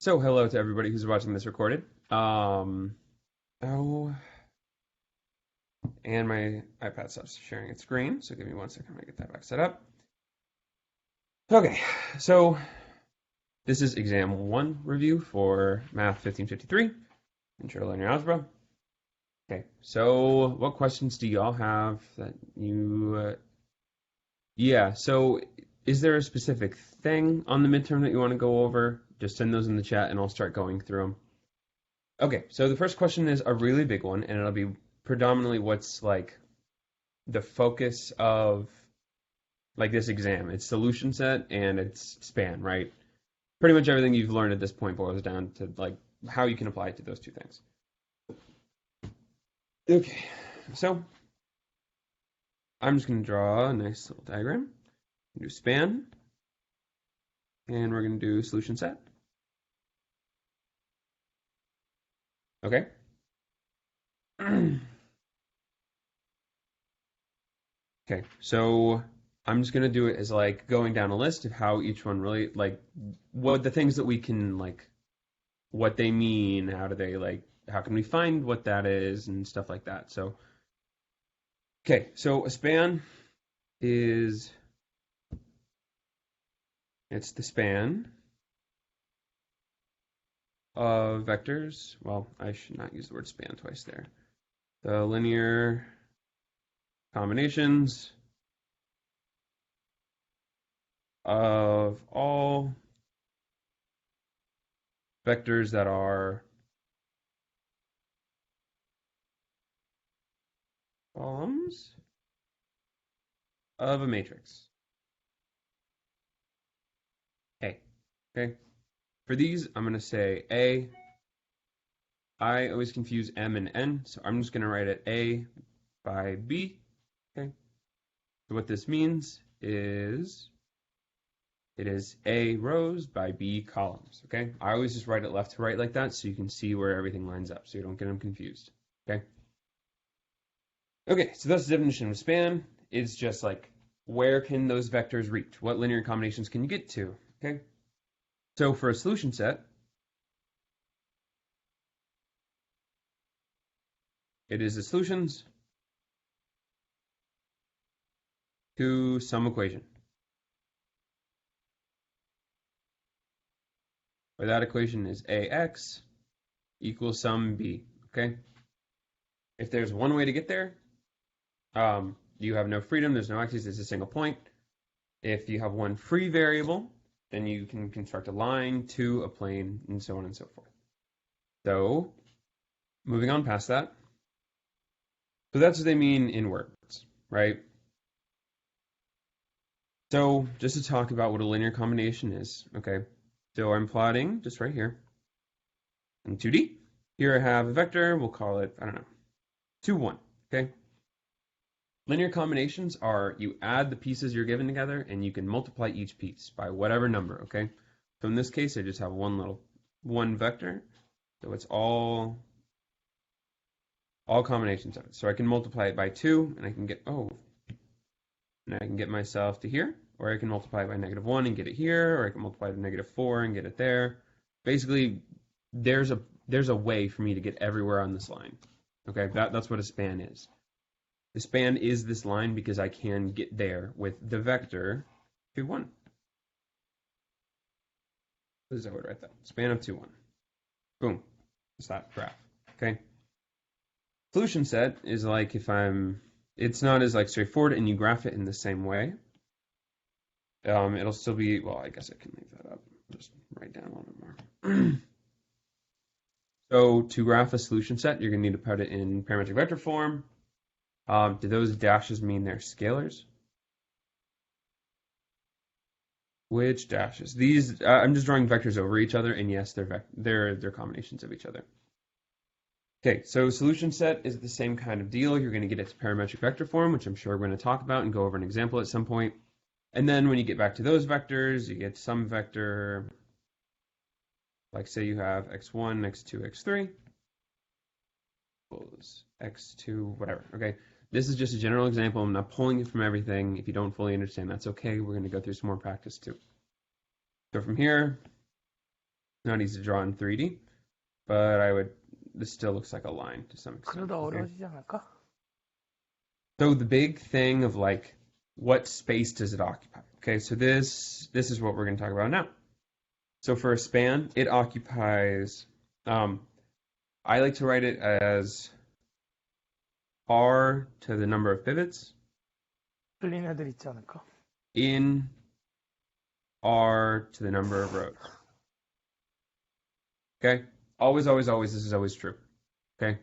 So hello to everybody who's watching this recorded. Oh, and my iPad stops sharing its screen, so give me 1 second to get that back set up. Okay, so this is exam 1 review for Math 1553, Intro to Linear Algebra. Okay, so what questions do y'all have that yeah, so is there a specific thing on the midterm that you want to go over? Just send those in the chat and I'll start going through them. Okay, so the first question is a really big one, and it'll be predominantly what's like the focus of like this exam. It's solution set and it's span, right? Pretty much everything you've learned at this point boils down to like how you can apply it to those two things. Okay, so I'm just going to draw a nice little diagram. Do span, and we're going to do solution set. Okay. Okay, so I'm just gonna do it as like going down a list of how each one really like what the things that we can like what they mean, how do they like how can we find what that is and stuff like that. So okay, so a span is it's the span of vectors. Well, I should not use the word span twice there. The linear combinations of all vectors that are columns of a matrix. A. Okay. For these, I'm going to say A. I always confuse M and N, so I'm just going to write it A by B. Okay. So what this means is it is A rows by B columns. Okay. I always just write it left to right like that so you can see where everything lines up so you don't get them confused. Okay. Okay. So that's the definition of span. It's just like where can those vectors reach? What linear combinations can you get to? Okay. So for a solution set, it is the solutions to some equation, where that equation is ax equals some b. Okay. If there's one way to get there, you have no freedom. There's no axes. It's a single point. If you have one free variable, then you can construct a line to a plane and so on and so forth. So moving on past that. So that's what they mean in words, right? So just to talk about what a linear combination is, okay? So I'm plotting just right here in 2D. Here I have a vector. We'll call it, I don't know, 2, 1, okay? Linear combinations are you add the pieces you're given together and you can multiply each piece by whatever number, okay? So in this case, I just have one vector. So it's all combinations of it. So I can multiply it by 2 and I can get, and I can get myself to here, or I can multiply it by -1 and get it here, or I can multiply it by -4 and get it there. Basically, there's a way for me to get everywhere on this line. Okay, that's what a span is. The span is this line because I can get there with the vector 2, 1. This is how I would write that. Span of 2, 1. Boom. It's that graph. Okay. Solution set is like it's not as like straightforward and you graph it in the same way. It'll still be, well, I guess I can leave that up. Just write down a little bit more. So to graph a solution set, you're going to need to put it in parametric vector form. Do those dashes mean they're scalars? Which dashes? These, I'm just drawing vectors over each other, and yes, they're combinations of each other. Okay, so solution set is the same kind of deal. You're going to get it to parametric vector form, which I'm sure we're going to talk about and go over an example at some point. And then when you get back to those vectors, you get some vector, like say you have x1, x2, x3, equals x2, whatever, okay? This is just a general example. I'm not pulling it from everything. If you don't fully understand, that's okay. We're going to go through some more practice too. So from here, Not easy to draw in 3D, but this still looks like a line to some extent. 그러다 Okay? 어려워지지 않을까? So the big thing of like, what space does it occupy? Okay, so this is what we're going to talk about now. So for a span, it occupies, I like to write it as r to the number of pivots 틀린 애들 있지 않을까? in r to the number of rows. Okay? Always, always, always, this is always true. Okay?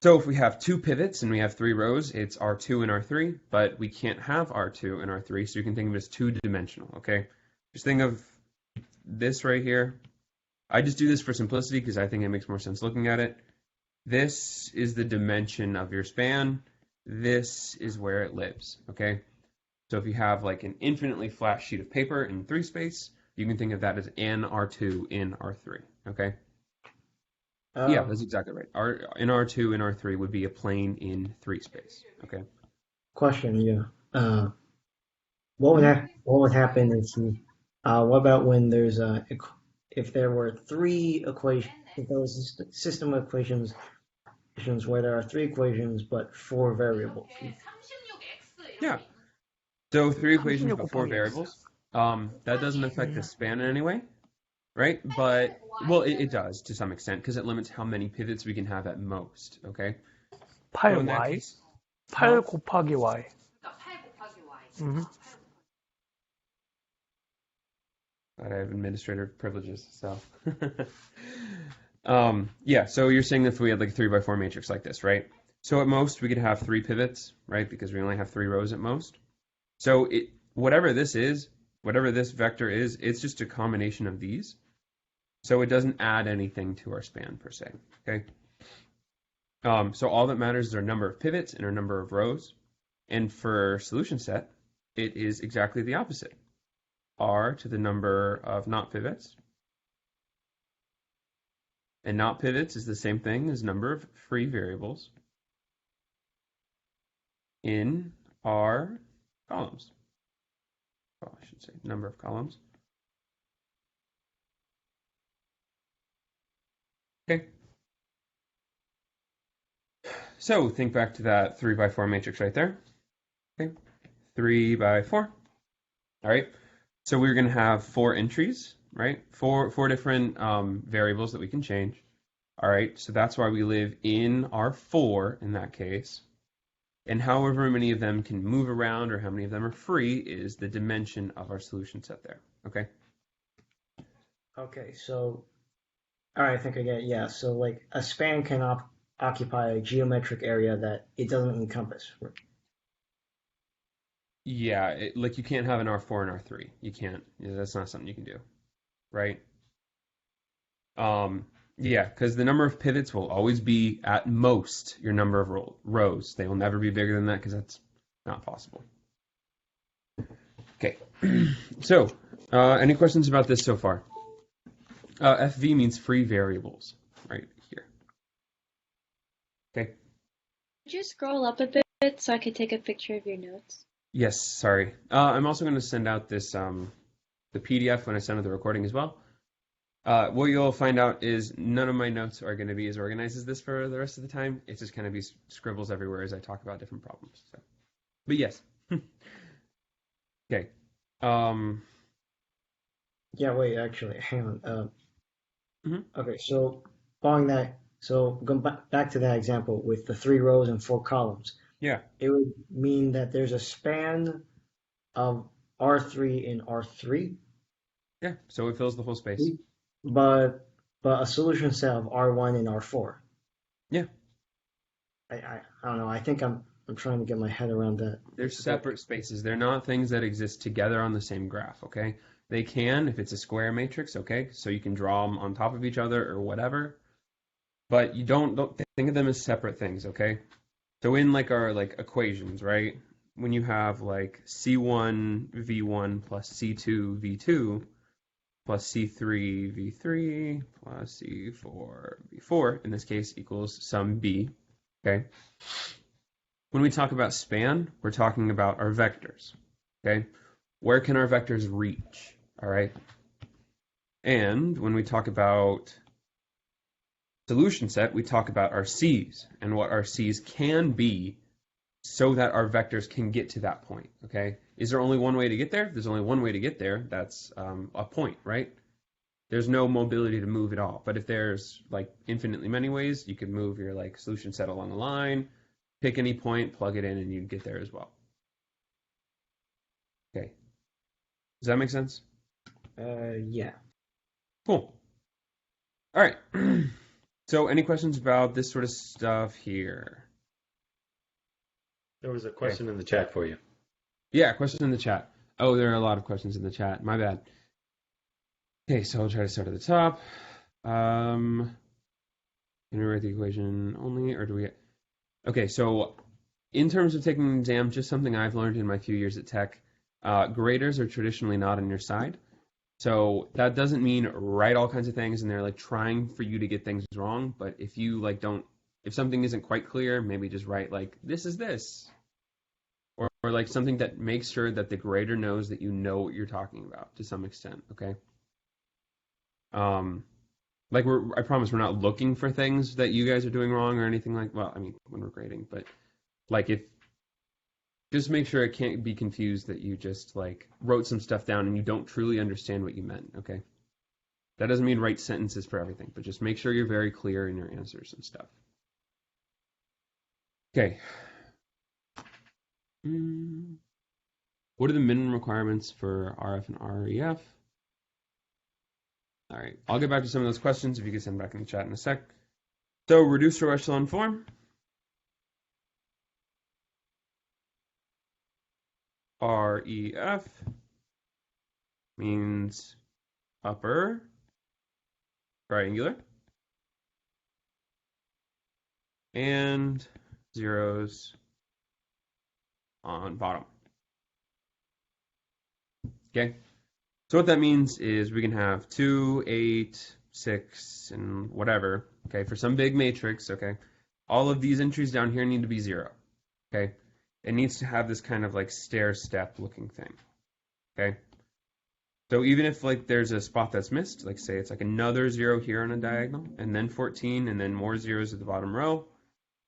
So if we have two pivots and we have three rows, it's R2 and R3, but we can't have R2 and R3, so you can think of it as two-dimensional, okay? Just think of this right here. I just do this for simplicity because I think it makes more sense looking at it. This is the dimension of your span. This is where it lives, okay? So if you have like an infinitely flat sheet of paper in 3 space, you can think of that as n R2 in R3, okay? Yeah, that's exactly right. In R2 and R3 would be a plane in 3 space, okay? Question, yeah. What would happen what about when there's if there were three equations, if there was a system of equations where there are 3 equations but 4 variables? Yeah. So 3 equations 36 but 4 곱하기 variables. That doesn't affect the span in any way, right? But, well, it does to some extent because it limits how many pivots we can have at most, okay? So in that 8y, case, 8 곱하기 y. I have administrator privileges, so. Yeah, so you're saying if we had like a 3x4 matrix like this, right? So at most we could have 3 pivots, right? Because we only have 3 rows at most. So whatever this is, whatever this vector is, it's just a combination of these. So it doesn't add anything to our span per se, okay? So all that matters is our number of pivots and our number of rows. And for solution set, it is exactly the opposite. R to the number of not pivots. And not pivots is the same thing as number of free variables in R columns. Oh, I should say number of columns. Okay. So think back to that 3x4 matrix right there. Okay. 3x4. All right. So we're going to have 4 entries, right? Four different variables that we can change. All right. So that's why we live in R4 in that case. And however many of them can move around or how many of them are free is the dimension of our solution set there. Okay? Okay, so, all right, I think I get it. Yeah, so like a span can occupy a geometric area that it doesn't encompass. Yeah, like you can't have an R4 and R3. You can't. That's not something you can do, right? Yeah, because the number of pivots will always be at most your number of rows. They will never be bigger than that because that's not possible. Okay, so any questions about this so far? FV means free variables, right here. Okay. Could you scroll up a bit so I could take a picture of your notes? Yes, sorry. I'm also going to send out this the PDF when I send out the recording as well. What you'll find out is none of my notes are going to be as organized as this for the rest of the time. It's just going to be scribbles everywhere as I talk about different problems. So. But yes. Okay. Yeah, wait, actually, hang on. Mm-hmm. Okay, so following that, so going back to that example with the 3 rows and 4 columns. Yeah. It would mean that there's a span of R3 in R3. Yeah, so it fills the whole space. But a solution set of R1 and R4. Yeah. I don't know. I think I'm trying to get my head around that. They're separate spaces. They're not things that exist together on the same graph, okay? They can if it's a square matrix, okay? So you can draw them on top of each other or whatever. But you don't think of them as separate things, okay? So in like our like equations, right? When you have like C1 V1 plus C2 V2 plus C3 V3 plus C4 V4, in this case, equals sum B, okay? When we talk about span, we're talking about our vectors, okay? Where can our vectors reach, all right? And when we talk about solution set, we talk about our C's and what our C's can be so that our vectors can get to that point, okay? Is there only one way to get there? If there's only one way to get there. That's a point, right? There's no mobility to move at all. But if there's like infinitely many ways, you could move your like solution set along a line, pick any point, plug it in, and you'd get there as well. Okay. Does that make sense? Yeah. Cool. All right. So any questions about this sort of stuff here? There was a question in the chat for you. Yeah, question in the chat. Oh, there are a lot of questions in the chat. My bad. Okay, so I'll try to start at the top. Can we write the equation only, or do we? Okay, so in terms of taking an exam, just something I've learned in my few years at Tech, graders are traditionally not on your side. So that doesn't mean write all kinds of things and they're like trying for you to get things wrong. But if you like don't, if something isn't quite clear, maybe just write like this is this, or like something that makes sure that the grader knows that you know what you're talking about to some extent. Okay. Like I promise we're not looking for things that you guys are doing wrong or anything like. Well, I mean when we're grading, but like if just make sure it can't be confused that you just like wrote some stuff down and you don't truly understand what you meant, okay? That doesn't mean write sentences for everything, but just make sure you're very clear in your answers and stuff. Okay. What are the minimum requirements for RF and REF? All right, I'll get back to some of those questions if you can send back in the chat in a sec. So reduced row echelon form. REF means upper triangular and zeros on bottom. Okay, so what that means is we can have 2, 8, 6, and whatever, okay, for some big matrix, okay? All of these entries down here need to be 0, okay? It needs to have this kind of like stair step looking thing, okay? So even if like there's a spot that's missed, like say it's like another 0 here on a diagonal, and then 14, and then more zeros at the bottom row,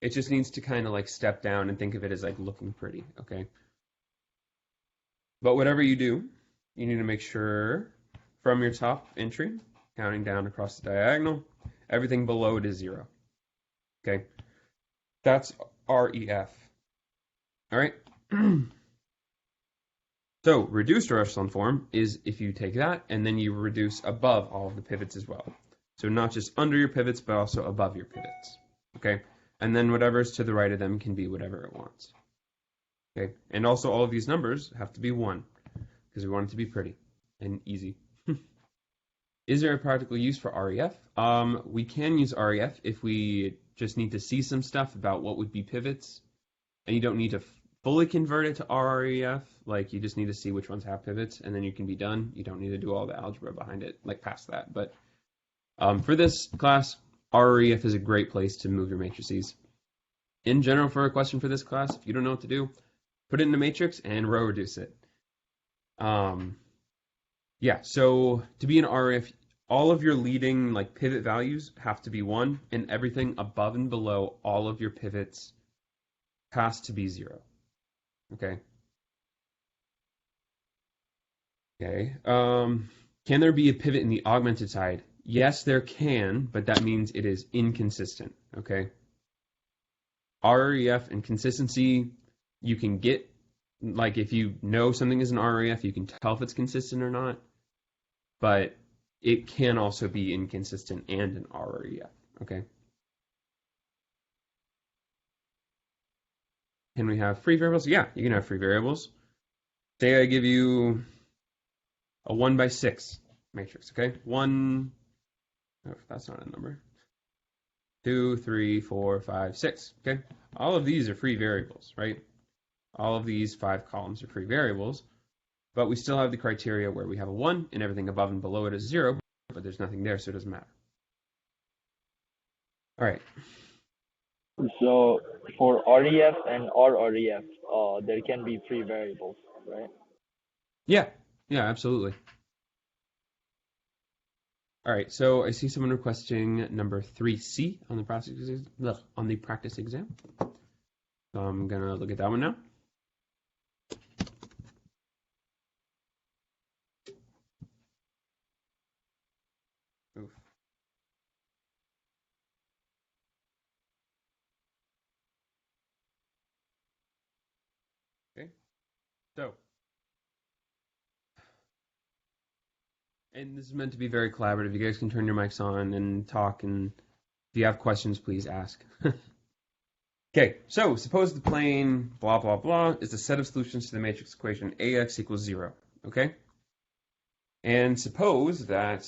it just needs to kind of like step down and think of it as like looking pretty, okay? But whatever you do, you need to make sure from your top entry, counting down across the diagonal, everything below it is 0, okay? That's REF. All right. So reduced row echelon form is if you take that and then you reduce above all of the pivots as well. So not just under your pivots, but also above your pivots. Okay. And then whatever's to the right of them can be whatever it wants. Okay. And also all of these numbers have to be 1 because we want it to be pretty and easy. Is there a practical use for REF? We can use REF if we just need to see some stuff about what would be pivots, and you don't need to fully convert it to RREF. Like you just need to see which ones have pivots, and then you can be done. You don't need to do all the algebra behind it, like past that. But for this class, RREF is a great place to move your matrices. In general, for a question for this class, if you don't know what to do, put it in a matrix and row reduce it. Yeah, so to be an RF, all of your leading like pivot values have to be 1, and everything above and below all of your pivots has to be 0. Okay. Okay. Can there be a pivot in the augmented side? Yes, there can, but that means it is inconsistent. Okay. REF and consistency, you can get, like if you know something is an REF, you can tell if it's consistent or not, but it can also be inconsistent and an REF. Okay. Can we have free variables? Yeah, you can have free variables. Say I give you a 1 by 6 matrix, okay? 1, oh, that's not a number. 2, 3, 4, 5, 6, okay? All of these are free variables, right? All of these 5 columns are free variables, but we still have the criteria where we have a 1 and everything above and below it is 0, but there's nothing there, so it doesn't matter. All right. So for REF and RREF, there can be free variables, right? Yeah, absolutely. All right, so I see someone requesting number 3C on the practice exam. So I'm gonna look at that one now. Oof. Okay, so, and this is meant to be very collaborative. You guys can turn your mics on and talk, and if you have questions, please ask. Okay, so suppose the plane blah, blah, blah is the set of solutions to the matrix equation AX equals 0, okay? And suppose that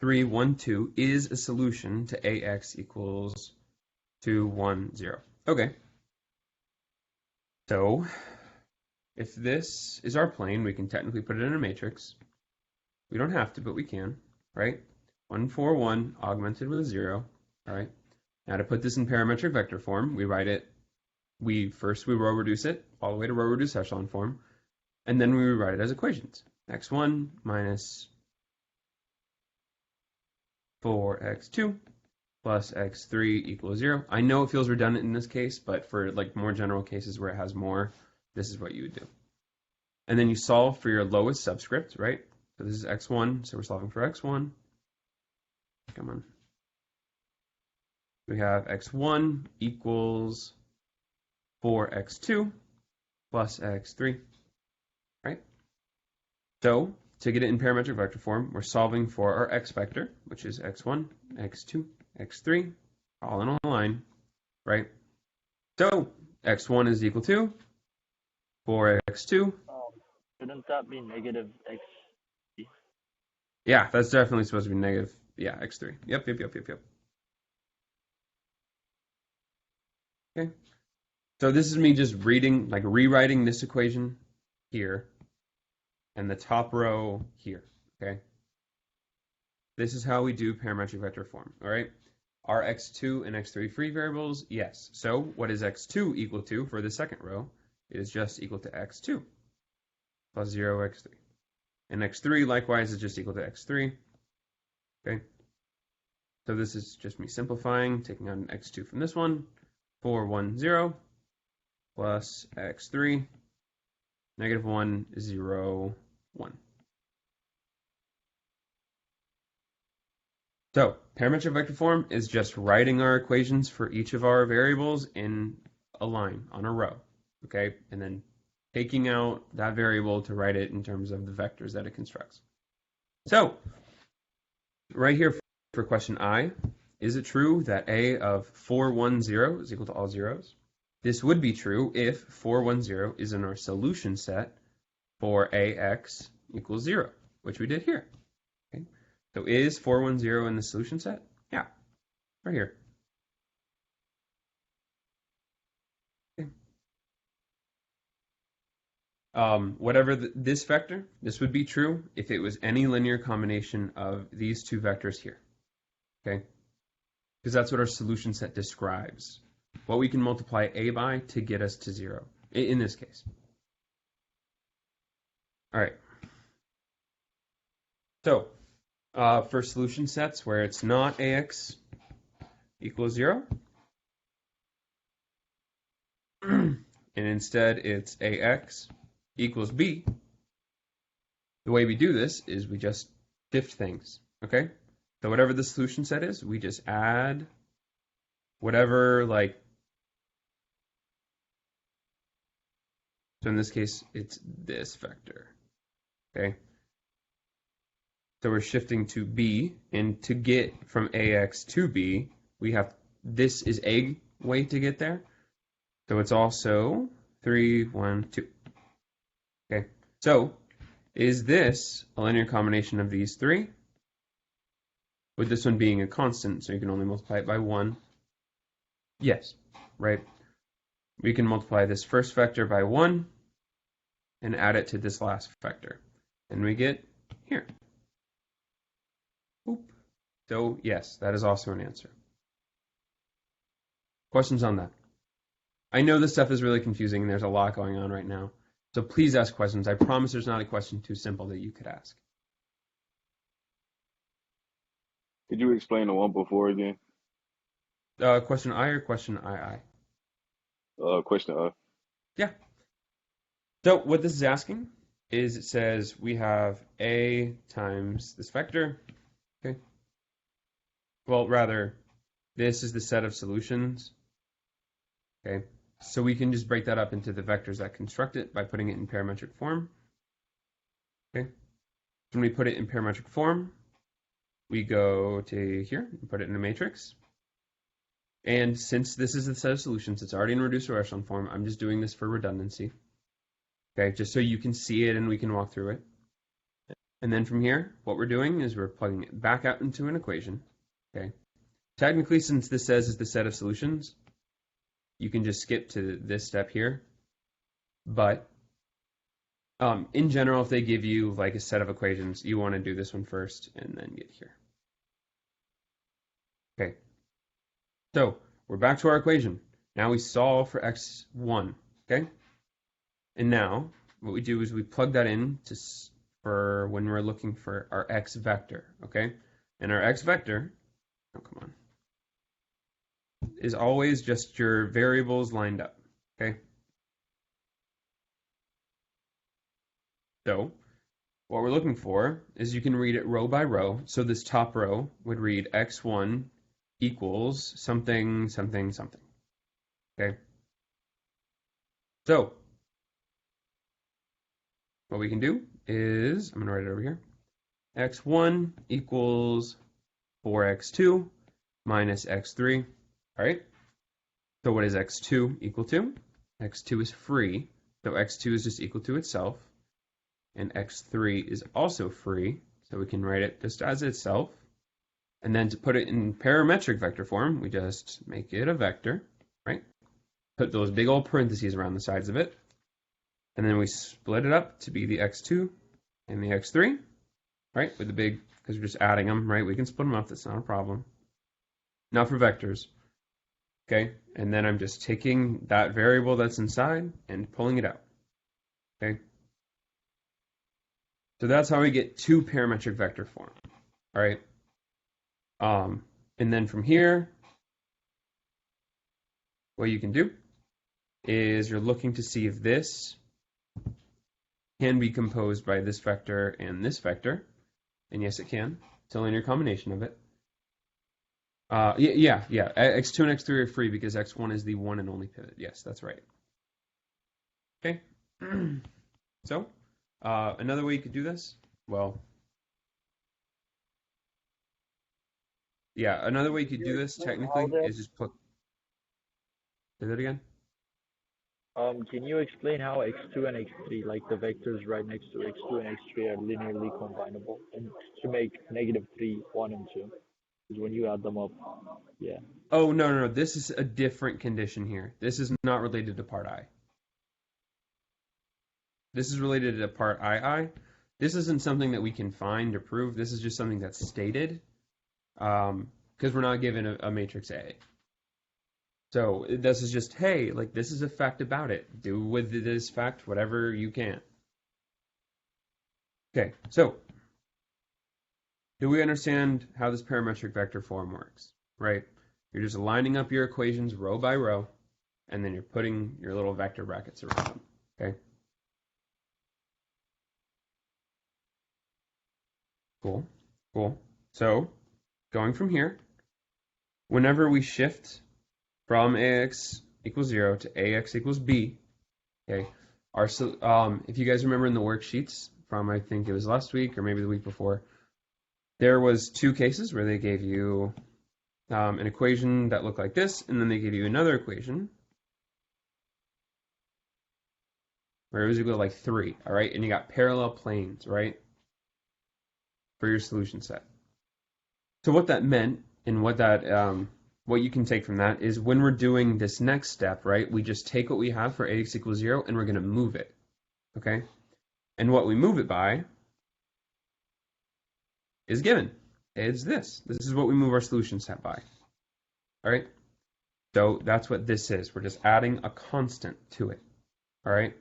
3, 1, 2 is a solution to AX equals 2, 1, 0. Okay. So if this is our plane, we can technically put it in a matrix. We don't have to, but we can, right? 1, 4, 1 augmented with a 0, all right? Now to put this in parametric vector form, we write it, we row reduce it all the way to row reduced echelon form, and then we rewrite it as equations. X1 minus 4x2 plus x3 equals 0. I know it feels redundant in this case, but for like more general cases where it has more, this is what you would do. And then you solve for your lowest subscript, right? So this is x1, so we're solving for x1. Come on. We have x1 equals 4x2 plus x3, right? So to get it in parametric vector form, we're solving for our x vector, which is x1, x2, x3, all in a line, right? So x1 is equal to 4x2. Shouldn't that be negative x? Yeah, that's definitely supposed to be negative. Yeah, x3. Yep. Okay. So this is me just rewriting this equation here and the top row here, okay? This is how we do parametric vector form, all right? Are x2 and x3 free variables? Yes. So what is x2 equal to for the second row? It is just equal to x2 plus 0 x3. And x3 likewise is just equal to x3, okay? So this is just me simplifying, taking out an x2 from this one, 4, 1, 0, plus x3, negative 1, 0, 1. So parametric vector form is just writing our equations for each of our variables in a line, on a row, okay? And then taking out that variable to write it in terms of the vectors that it constructs. So right here for question I, is it true that A of 4, 1, 0 is equal to all zeros? This would be true if 4, 1, 0 is in our solution set for AX equals 0, which we did here. Okay? So is 4, 1, 0 in the solution set? Yeah, right here. Okay. Whatever this vector, this would be true if it was any linear combination of these two vectors here. Okay? Because that's what our solution set describes. What we can multiply A by to get us to 0, in this case. All right. So for solution sets where it's not AX equals 0, and instead it's AX equals B, the way we do this is we just shift things, okay? So whatever the solution set is, we just add whatever, like, so in this case, it's this vector, okay? So we're shifting to B, and to get from AX to B, we have, this is a way to get there. So it's also 3, 1, 2. Okay, so is this a linear combination of these three? With this one being a constant, so you can only multiply it by 1. Yes, right? We can multiply this first vector by 1 and add it to this last vector. And we get here. Oop. So yes, that is also an answer. Questions on that? I know this stuff is really confusing and there's a lot going on right now. So please ask questions. I promise there's not a question too simple that you could ask. Could you explain the one before again? Question I or question II? Question. Yeah. So what this is asking is it says we have A times this vector. Okay. Well, rather, this is the set of solutions. Okay. So we can just break that up into the vectors that construct it by putting it in parametric form. Okay. When we put it in parametric form, we go to here and put it in a matrix. And since this is the set of solutions, it's already in reducer echelon form. I'm just doing this for redundancy. Okay, just so you can see it and we can walk through it. And then from here, what we're doing is we're plugging it back out into an equation. Okay. Technically, since this says is the set of solutions, you can just skip to this step here. But in general, if they give you like a set of equations, you want to do this one first and then get here. Okay. So we're back to our equation. Now we solve for x1. Okay. And now what we do is we plug that in for when we're looking for our x vector. Okay. And our x vector, oh come on, is always just your variables lined up. Okay. So what we're looking for is you can read it row by row. So this top row would read x1 equals something, something, something. Okay. So what we can do is, I'm going to write it over here. x1 equals 4x2 minus x3. All right. So what is x2 equal to? x2 is free. So x2 is just equal to itself. And x3 is also free. So we can write it just as itself. And then to put it in parametric vector form, we just make it a vector, right? Put those big old parentheses around the sides of it. And then we split it up to be the x2 and the x3, right? With the big, because we're just adding them, right? We can split them up. That's not a problem. Now for vectors, okay? And then I'm just taking that variable that's inside and pulling it out, okay? So that's how we get to parametric vector form, all right? And then from here, what you can do is you're looking to see if this can be composed by this vector and this vector. And yes, it can. It's a linear combination of it. Yeah. X2 and X3 are free because X1 is the one and only pivot. Yes, that's right. Okay. So, another way you could do this, well, yeah, another way you could do this technically is just put. Say that again. Can you explain how x2 and x3, like the vectors right next to x2 and x3, are linearly combinable and to make -3, 1, and 2? Because when you add them up, yeah. Oh, no. This is a different condition here. This is not related to part I. This is related to part II. This isn't something that we can find or prove. This is just something that's stated because we're not given a matrix A. So this is just, hey, like this is a fact about it. Do with this fact whatever you can. Okay, so do we understand how this parametric vector form works, right? You're just lining up your equations row by row, and then you're putting your little vector brackets around them, okay? Cool. So going from here, whenever we shift from ax equals 0 to ax equals b, okay, if you guys remember in the worksheets from, I think it was last week or maybe the week before, there was two cases where they gave you an equation that looked like this, and then they gave you another equation where it was equal to like 3, all right? And you got parallel planes, right, for your solution set. So what that meant and what you can take from that is when we're doing this next step, right, we just take what we have for ax equals 0 and we're going to move it, okay? And what we move it by is given. It's this. This is what we move our solution set by, all right? So that's what this is. We're just adding a constant to it, all right?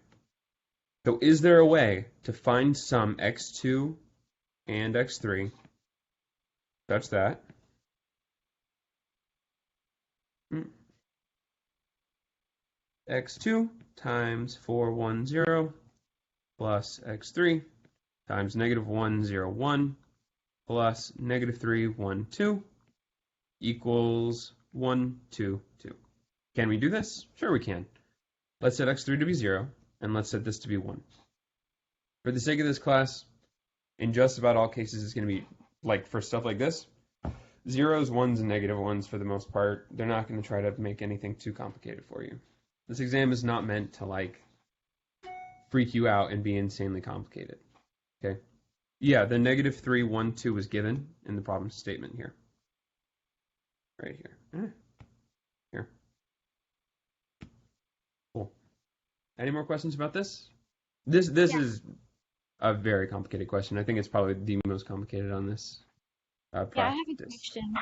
So is there a way to find some x2 and x3 such that x2 times 4, 1, 0 plus x3 times negative 1, 0, 1 plus negative 3, 1, 2 equals 1, 2, 2. Can we do this? Sure we can. Let's set x3 to be 0, and let's set this to be 1. For the sake of this class, in just about all cases, it's going to be, like, for stuff like this, zeros, ones, and negative ones for the most part. They're not going to try to make anything too complicated for you. This exam is not meant to, like, freak you out and be insanely complicated. Okay? Yeah, the negative 3, 1, 2 was given in the problem statement here. Right here. Here. Cool. Any more questions about this? This is a very complicated question. I think it's probably the most complicated on this practice. Yeah, I have a question.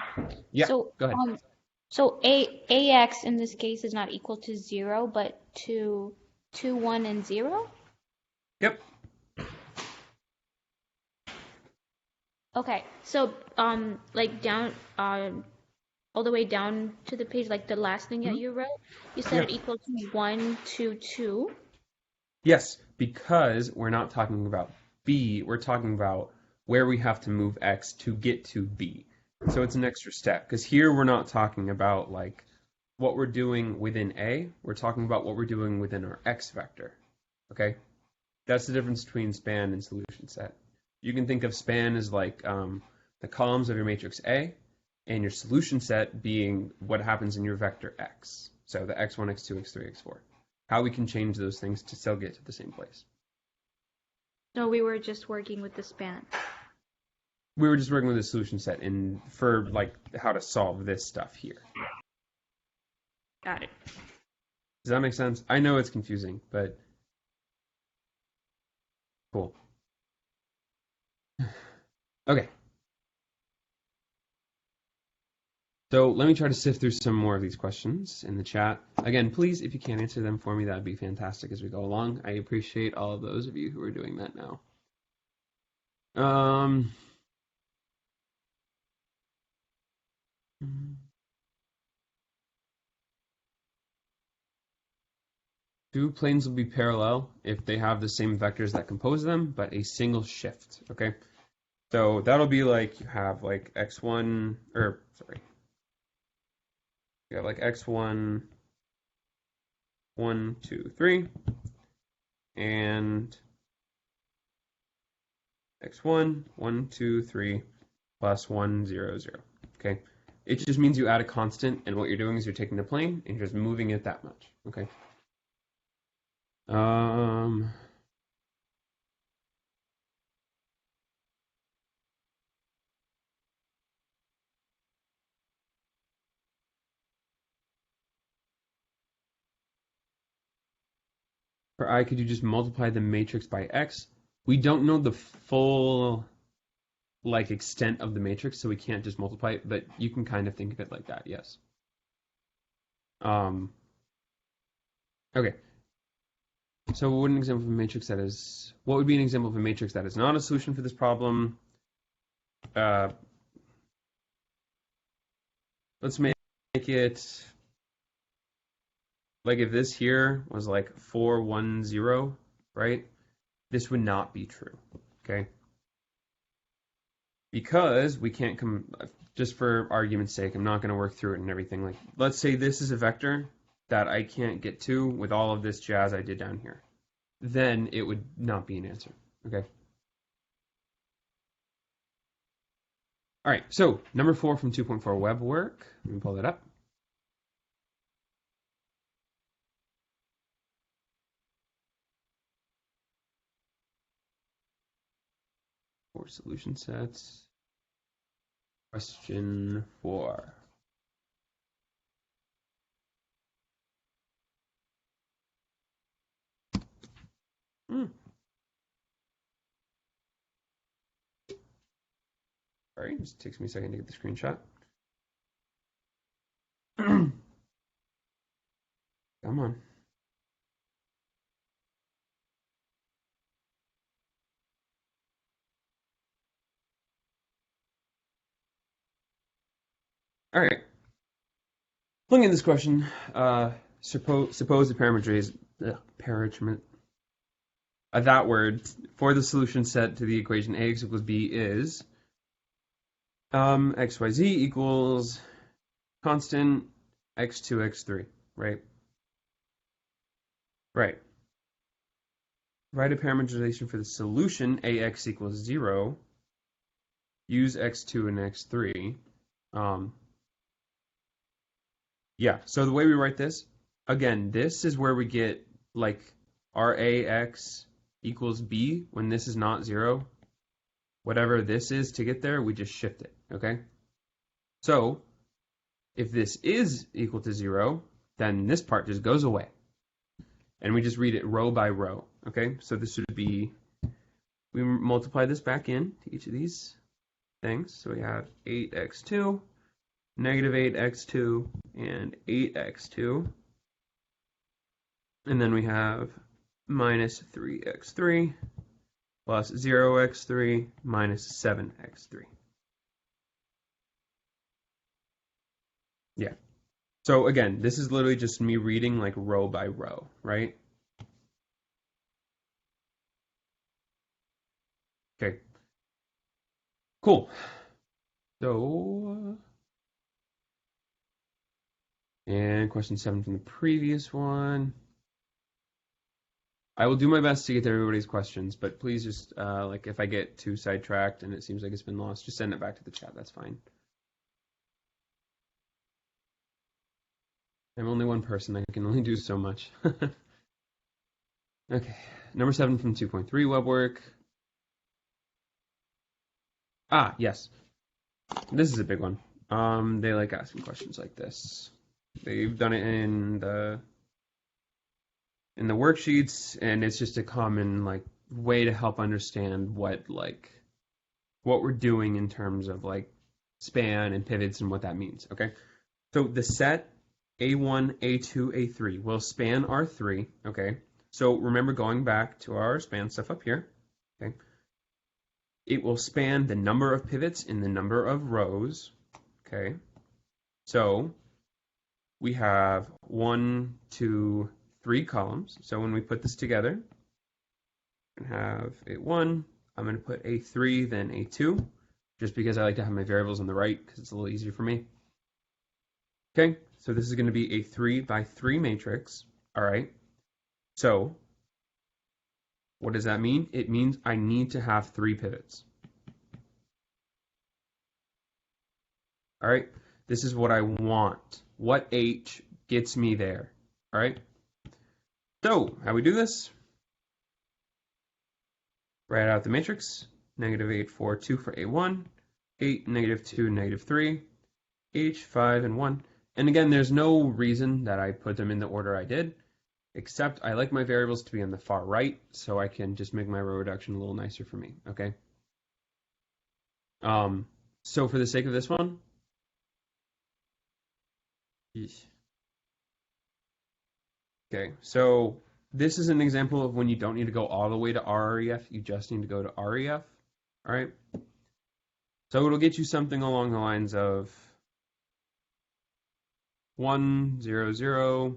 Yeah, So, go ahead. So ax in this case is not equal to 0, but to 2, 1, and 0? Yep. Okay, so like down all the way down to the page, like the last thing that you wrote, you said it equals to 1, 2, 2. Yes, because we're not talking about b, we're talking about where we have to move x to get to b. So it's an extra step, because here we're not talking about like what we're doing within a, we're talking about what we're doing within our x vector. Okay? That's the difference between span and solution set. You can think of span as like the columns of your matrix A, and your solution set being what happens in your vector x. So the x1, x2, x3, x4. How we can change those things to still get to the same place. No, we were just working with the span. We were just working with a solution set for like how to solve this stuff here. Got it. Does that make sense? I know it's confusing, but cool. Okay. So let me try to sift through some more of these questions in the chat. Again, please, if you can answer them for me, that would be fantastic as we go along. I appreciate all of those of you who are doing that now. Two planes will be parallel if they have the same vectors that compose them, but a single shift, okay? So that'll be like you have like x1, or sorry. You have like x1, 1, 2, 3, and x1, 1, 2, 3, plus 1, 0, 0, okay? It just means you add a constant, and what you're doing is you're taking the plane and you're just moving it that much, okay? For I, could you just multiply the matrix by x? We don't know the full like extent of the matrix, so we can't just multiply it, but you can kind of think of it like that, yes. Okay. So what would an example of a matrix that is, what would be an example of a matrix that is not a solution for this problem? Let's make it like if this here was like 4, 1, 0, right? This would not be true, okay? Because we can't come, just for argument's sake, I'm not going to work through it and everything. Like, let's say this is a vector that I can't get to with all of this jazz I did down here. Then it would not be an answer, okay? All right, so number 4 from 2.4 web work. Let me pull that up. For solution sets. Question 4. Sorry, it just takes me a second to get the screenshot. Come on. All right. Looking at this question, suppose the parameter that word for the solution set to the equation ax equals b is xyz equals constant x2, x3, right? Right. Write a parameterization for the solution ax equals 0. Use x2 and x3. Yeah, so the way we write this, again, this is where we get like our ax equals b when this is not 0. Whatever this is to get there, we just shift it, okay? So if this is equal to 0, then this part just goes away. And we just read it row by row, okay? So this would be, we multiply this back in to each of these things. So we have 8x2, negative 8x2, and 8x2. And then we have minus 3x3 plus 0x3 minus 7x3. Yeah. So again, this is literally just me reading like row by row, right? Okay. Cool. So, and question 7 from the previous one. I will do my best to get to everybody's questions, but please just, like, if I get too sidetracked and it seems like it's been lost, just send it back to the chat. That's fine. I'm only one person. I can only do so much. Okay. Number 7 from 2.3 web work. Ah, yes. This is a big one. They like asking questions like this. They've done it in the worksheets, and it's just a common like way to help understand what we're doing in terms of like span and pivots and what that means. Okay, so the set A1, A2, A3 will span R3. Okay, so remember going back to our span stuff up here. Okay, it will span the number of pivots in the number of rows. Okay, so we have 1, 2, 3 columns. So when we put this together, we have A1, I'm going to put A3, then A2, just because I like to have my variables on the right because it's a little easier for me. Okay, so this is going to be a 3 by 3 matrix. All right, so what does that mean? It means I need to have 3 pivots. All right, this is what I want. What H gets me there? All right, so how we do this? Write out the matrix, negative 8, 4, 2 for A1, 8, negative 2, negative 3, H, 5, and 1. And again, there's no reason that I put them in the order I did, except I like my variables to be on the far right, so I can just make my row reduction a little nicer for me, okay? So for the sake of this one, okay, so this is an example of when you don't need to go all the way to RREF, you just need to go to REF, all right? So it'll get you something along the lines of 1, 0, 0,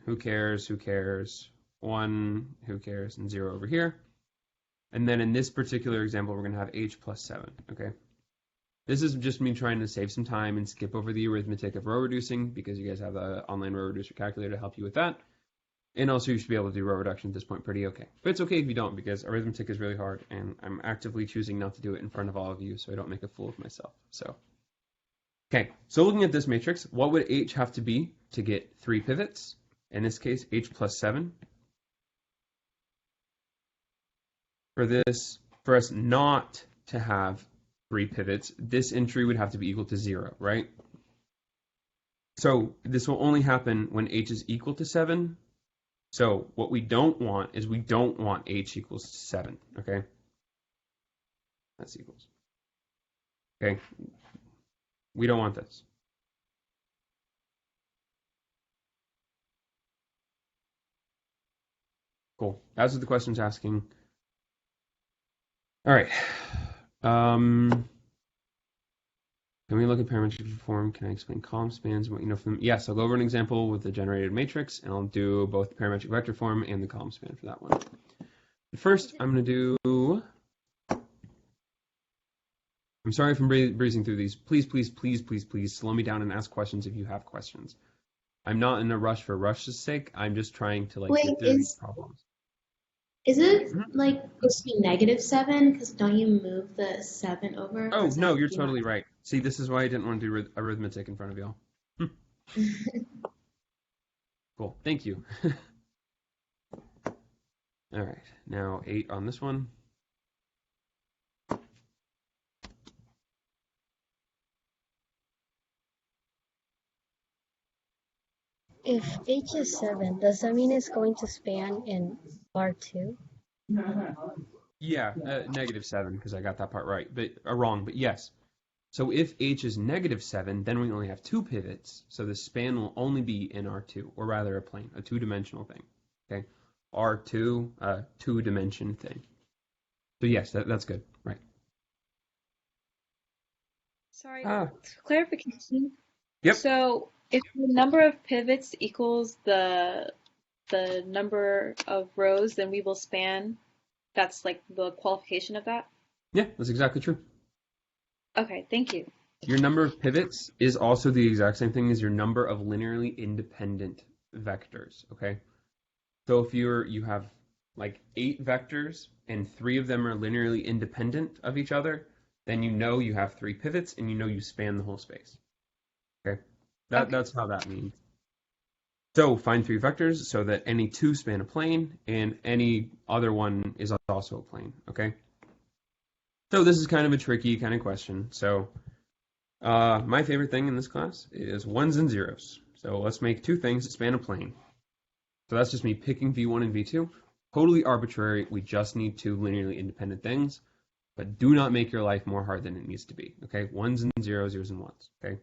who cares, 1, who cares, and 0 over here. And then in this particular example, we're going to have H plus 7, okay? This is just me trying to save some time and skip over the arithmetic of row reducing because you guys have the online row reducer calculator to help you with that. And also you should be able to do row reduction at this point pretty okay. But it's okay if you don't because arithmetic is really hard and I'm actively choosing not to do it in front of all of you so I don't make a fool of myself. So, okay, so looking at this matrix, what would H have to be to get 3 pivots? In this case, H plus 7. For us not to have 3 pivots, this entry would have to be equal to 0, right? So this will only happen when H is equal to 7. So what we don't want is we don't want H equals 7, okay? That's equals. Okay, we don't want this. Cool, that's what the question's asking. All right. Can we look at parametric form? Can I explain column spans and what you know from them? Yes, I'll go over an example with the generated matrix, and I'll do both the parametric vector form and the column span for that one. But first, I'm going to do... I'm sorry if I'm breezing through these. Please, please, please, please, please slow me down and ask questions if you have questions. I'm not in a rush for rush's sake. I'm just trying to Wait, get through these problems. is it like supposed to be -7? Because don't you move the 7 over? Oh, Does no, that you're do totally right. See, this is why I didn't want to do arithmetic in front of y'all. Cool, thank you. All right, now 8 on this one. If H is 7, does that mean it's going to span in R2? Yeah, -7 because I got that part right, but wrong. But yes. So if H is -7, then we only have 2 pivots. So the span will only be in R2, or rather a plane, a 2-dimensional thing. Okay, R2, 2-dimension thing. So yes, that's good. Right. Sorry, Ah. clarification. Yep. So if the number of pivots equals the number of rows, then we will span. That's like the qualification of that? Yeah, that's exactly true. Okay, thank you. Your number of pivots is also the exact same thing as your number of linearly independent vectors, okay? So if you have like 8 vectors and 3 of them are linearly independent of each other, then you know you have 3 pivots and you know you span the whole space. Okay? That's how that means. So find 3 vectors so that any 2 span a plane and any other one is also a plane, okay? So this is kind of a tricky kind of question. So my favorite thing in this class is ones and zeros. So let's make 2 things that span a plane. So that's just me picking V1 and V2. Totally arbitrary. We just need 2 linearly independent things. But do not make your life more hard than it needs to be. Okay? Ones and zeros, zeros and ones. Okay?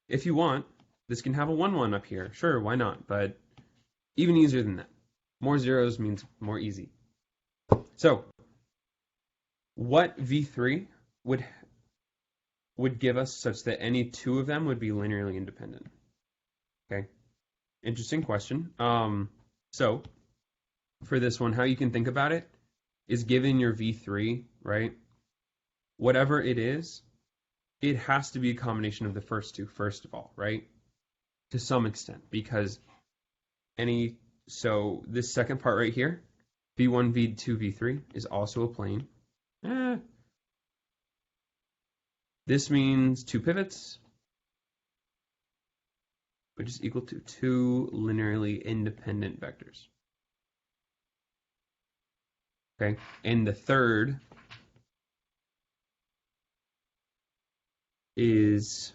If you want, this can have a 1, 1 up here. Sure, why not? But even easier than that. More zeros means more easy. So what V3 would give us such that any 2 of them would be linearly independent? Okay, interesting question. So for this one, how you can think about it is given your V3, right? Whatever it is, it has to be a combination of the first 2, first of all, right? To some extent, because so this second part right here, V1, V2, V3 is also a plane. This means 2 pivots, which is equal to 2 linearly independent vectors. Okay, and the third is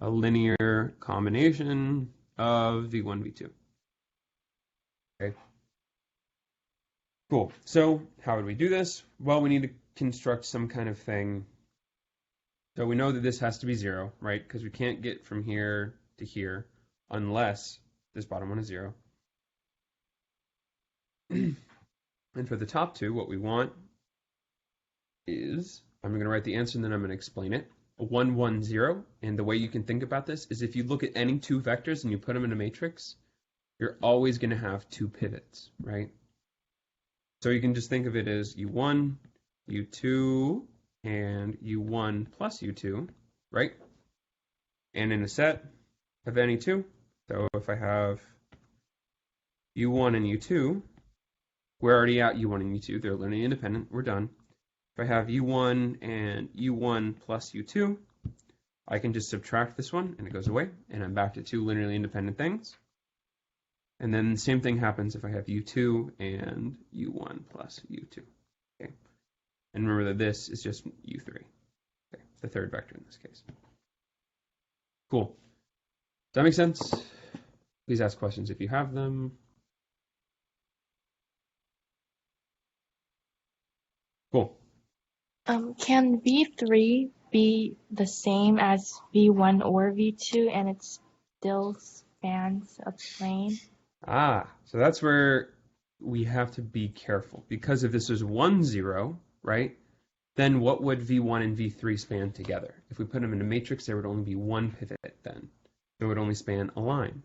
a linear combination of V1, V2. Okay. Cool. So how would we do this? Well, we need to construct some kind of thing. So we know that this has to be 0, right? Because we can't get from here to here unless this bottom one is 0. And for the top 2, what we want is, I'm going to write the answer and then I'm going to explain it. 1, 1, 0. And the way you can think about this is if you look at any 2 vectors and you put them in a matrix, you're always going to have 2 pivots, right? So you can just think of it as U1, U2, and U1 plus U2, right? And in a set of any 2, so if I have U1 and U2, we're already at U1 and U2. They're linearly independent. We're done. If I have U1 and U1 plus U2, I can just subtract this one, and it goes away, and I'm back to 2 linearly independent things. And then the same thing happens if I have U2 and U1 plus U2. Okay. And remember that this is just U3. Okay, the third vector in this case. Cool. Does that make sense? Please ask questions if you have them. Cool. Can V3 be the same as V1 or V2 and it still spans a plane? So that's where we have to be careful, because if this is 1, 0, right, then what would V1 and V3 span together? If we put them in a matrix, there would only be one pivot then. It would only span a line.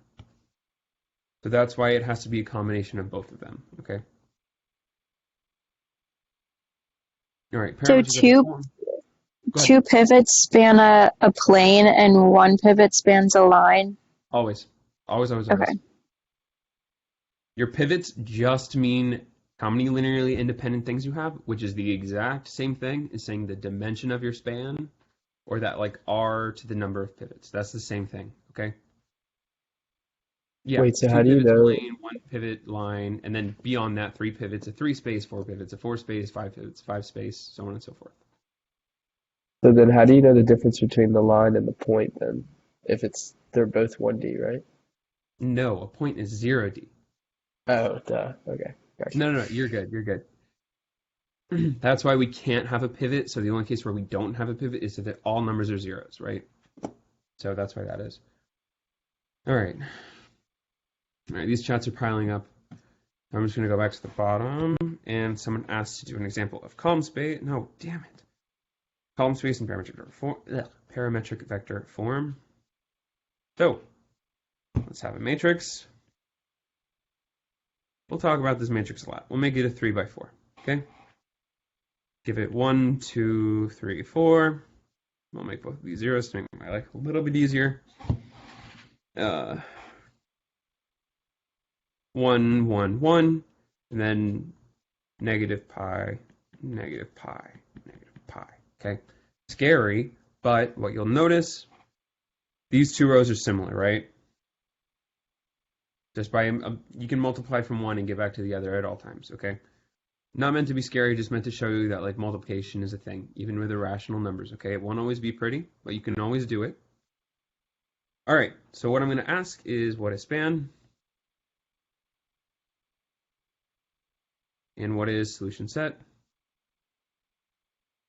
So that's why it has to be a combination of both of them, okay? All right, So two pivots span a plane and one pivot spans a line? Always. Always. Okay. Your pivots just mean how many linearly independent things you have, which is the exact same thing as saying the dimension of your span, or that like R to the number of pivots. That's the same thing, okay? Yeah. Wait, so how do you know? Plane, one pivot line, and then beyond that, 3 pivots, a 3 space, 4 pivots, a 4 space, 5 pivots, 5 space, so on and so forth. So then how do you know the difference between the line and the point then? If they're both 1D, right? No, a point is 0D. Oh, duh. Okay. Gotcha. No, you're good. That's why we can't have a pivot. So the only case where we don't have a pivot is if all numbers are zeros, right? So that's why that is. All right, these chats are piling up. I'm just going to go back to the bottom, and someone asked to do an example of column space. No, damn it. Column space in parametric vector form. So let's have a matrix. We'll talk about this matrix a lot. We'll make it a 3 by 4, okay? Give it 1, 2, 3, 4. We'll make both of these zeros to make my life a little bit easier. 1, 1, 1, and then negative pi, negative pi, negative pi, okay? Scary, but what you'll notice, these two rows are similar, right? Just by, you can multiply from one and get back to the other at all times, okay? Not meant to be scary, just meant to show you that like multiplication is a thing, even with irrational numbers, okay? It won't always be pretty, but you can always do it. All right, so what I'm going to ask is what is span? And what is solution set?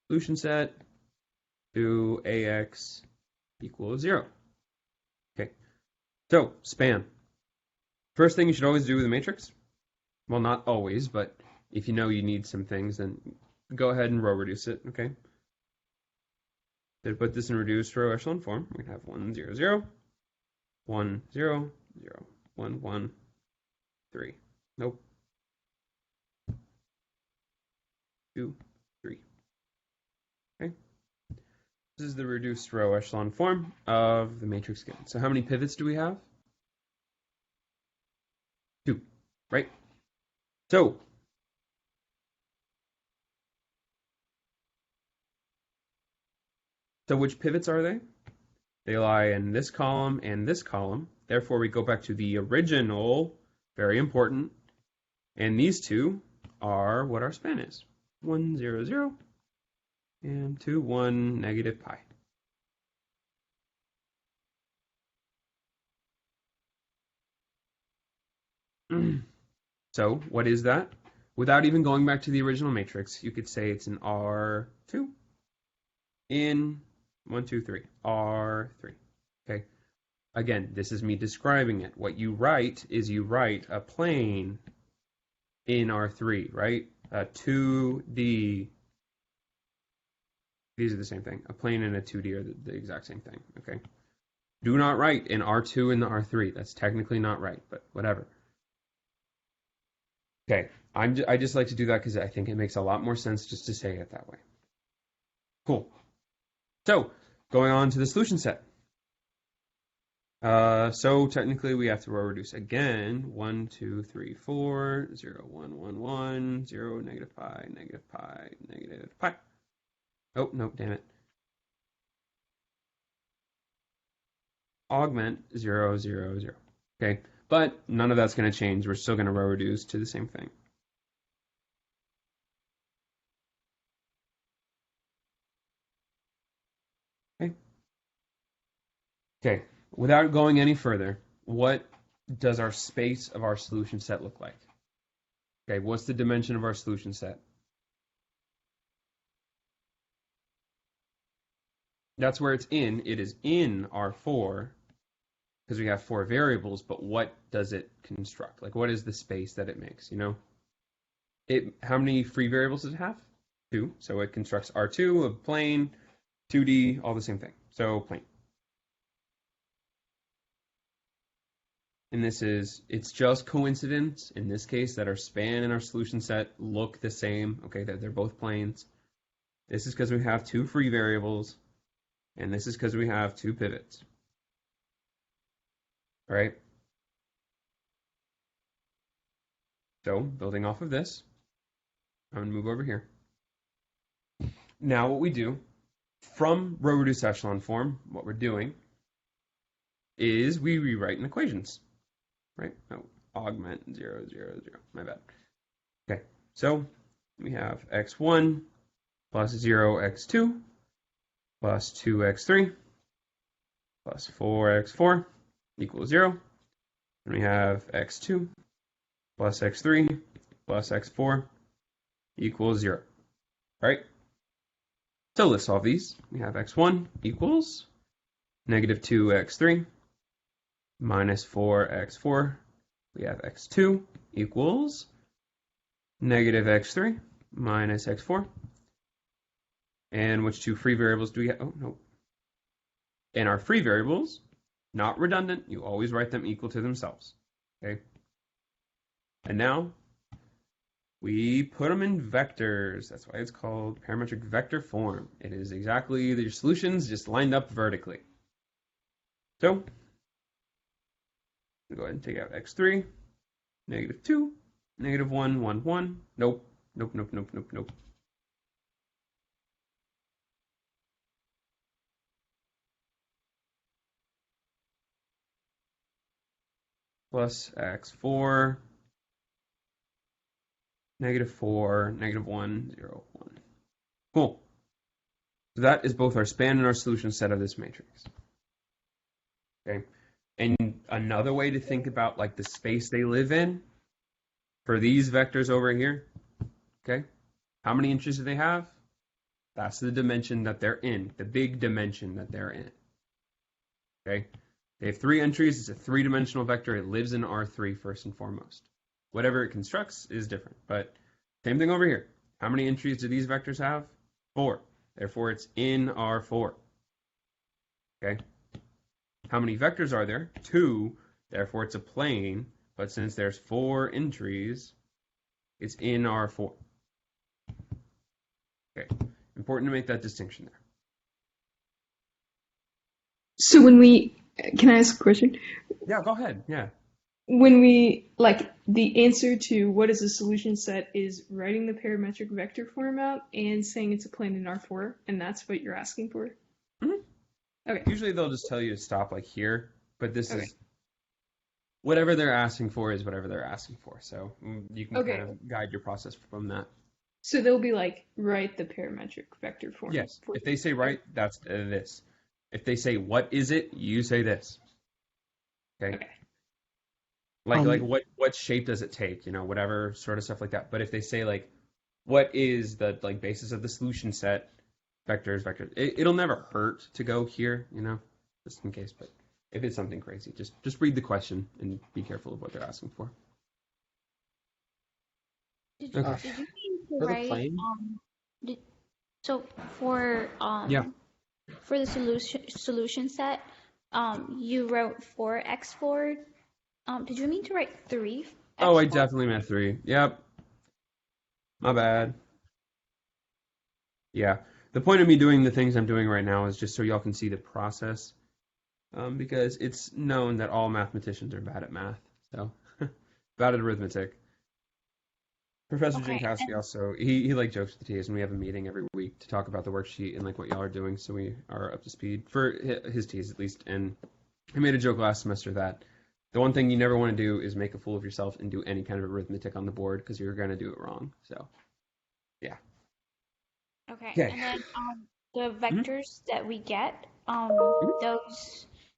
Solution set to AX equals 0. Okay, so span. First thing you should always do with a matrix, well, not always, but if you know you need some things, then go ahead and row reduce it, okay? To put this in reduced row echelon form, we have 1, 0, 0, 1, 0, 0, 1, 1, 3. Nope. 2, 3. Okay. This is the reduced row echelon form of the matrix given. So how many pivots do we have? 2, right? So which pivots are they? They lie in this column and this column. Therefore, we go back to the original, very important. And these two are what our span is. 1, 0, 0, and 2, 1, negative pi. So what is that? Without even going back to the original matrix, you could say it's an R2 in 1, 2, 3, R3. Okay. Again, this is me describing it. What you write is you write a plane in R3, right? 2D. These are the same thing. A plane and a 2D are the exact same thing, okay? Do not write in R2 and the R3. That's technically not right, but whatever. Okay, I just like to do that because I think it makes a lot more sense just to say it that way. Cool. So, going on to the solution set. So technically we have to row reduce again. 1, 2, 3, 4, 0, 1, 1, 1, 0, negative pi, negative pi, negative pi. Oh, no, damn it. Augment 0, 0, 0. Okay, but none of that's going to change. We're still going to row reduce to the same thing. Okay, without going any further, what does our space of our solution set look like? Okay, what's the dimension of our solution set? That's where it's in. It is in R4 because we have 4 variables, but what does it construct? Like, what is the space that it makes, you know? How many free variables does it have? 2. So it constructs R2, a plane, 2D, all the same thing. So plane. And it's just coincidence in this case that our span and our solution set look the same, okay, that they're both planes. This is because we have 2 free variables, and this is because we have 2 pivots. All right? So building off of this, I'm going to move over here. Now what we do, from row reduced echelon form, what we're doing is we rewrite in equations, right? Oh, augment 0, 0, 0, my bad. Okay, so we have x1 plus 0x2 plus 2x3 plus 4x4 equals 0. And we have x2 plus x3 plus x4 equals 0. Right? So let's solve these. We have x1 equals negative 2x3 minus 4x4. We have x2 equals negative x3 minus x4. And which 2 free variables do we have? Oh, no. And our free variables, not redundant, you always write them equal to themselves. Okay? And now we put them in vectors. That's why it's called parametric vector form. It is exactly your solutions just lined up vertically. So, go ahead and take out x3, negative 2, negative 1, 1, 1. Nope, nope, nope, nope, nope, nope. Plus x4, negative 4, negative 1, 0, 1. Cool. So that is both our span and our solution set of this matrix. Okay. And another way to think about like the space they live in for these vectors over here, okay? How many inches do they have? That's the dimension that they're in, the big dimension that they're in. Okay? They have 3 entries. It's a 3-dimensional vector. It lives in R3 first and foremost. Whatever it constructs is different, but same thing over here. How many entries do these vectors have? 4. Therefore, it's in R4. Okay? How many vectors are there? 2. Therefore, it's a plane, but since there's 4 entries, it's in R4. Okay. Important to make that distinction there. So can I ask a question? Yeah, go ahead. Yeah. When the answer to what is a solution set is writing the parametric vector form out and saying it's a plane in R4, and that's what you're asking for? Mm-hmm. Okay. Usually they'll just tell you to stop like here, but this is whatever they're asking for is whatever they're asking for. So you can kind of guide your process from that. So they'll be like, write the parametric vector form. Yes. If they say write, that's this. If they say what is it, you say this. Okay. Like what shape does it take? You know, whatever sort of stuff like that. But if they say like, what is the like basis of the solution set? Vectors. It'll never hurt to go here, you know, just in case. But if it's something crazy, just read the question and be careful of what they're asking for. Did you mean to write? So for the solution set, you wrote 4x4. Did you mean to write 3? Oh, I definitely meant 3. Yep. My bad. Yeah. The point of me doing the things I'm doing right now is just so y'all can see the process, because it's known that all mathematicians are bad at math, so bad at arithmetic. Professor Jankowski also, he like jokes with the TAs, and we have a meeting every week to talk about the worksheet and like what y'all are doing, so we are up to speed for his TAs at least. And I made a joke last semester that the one thing you never want to do is make a fool of yourself and do any kind of arithmetic on the board because you're going to do it wrong. So, yeah. Okay. And then the vectors that we get,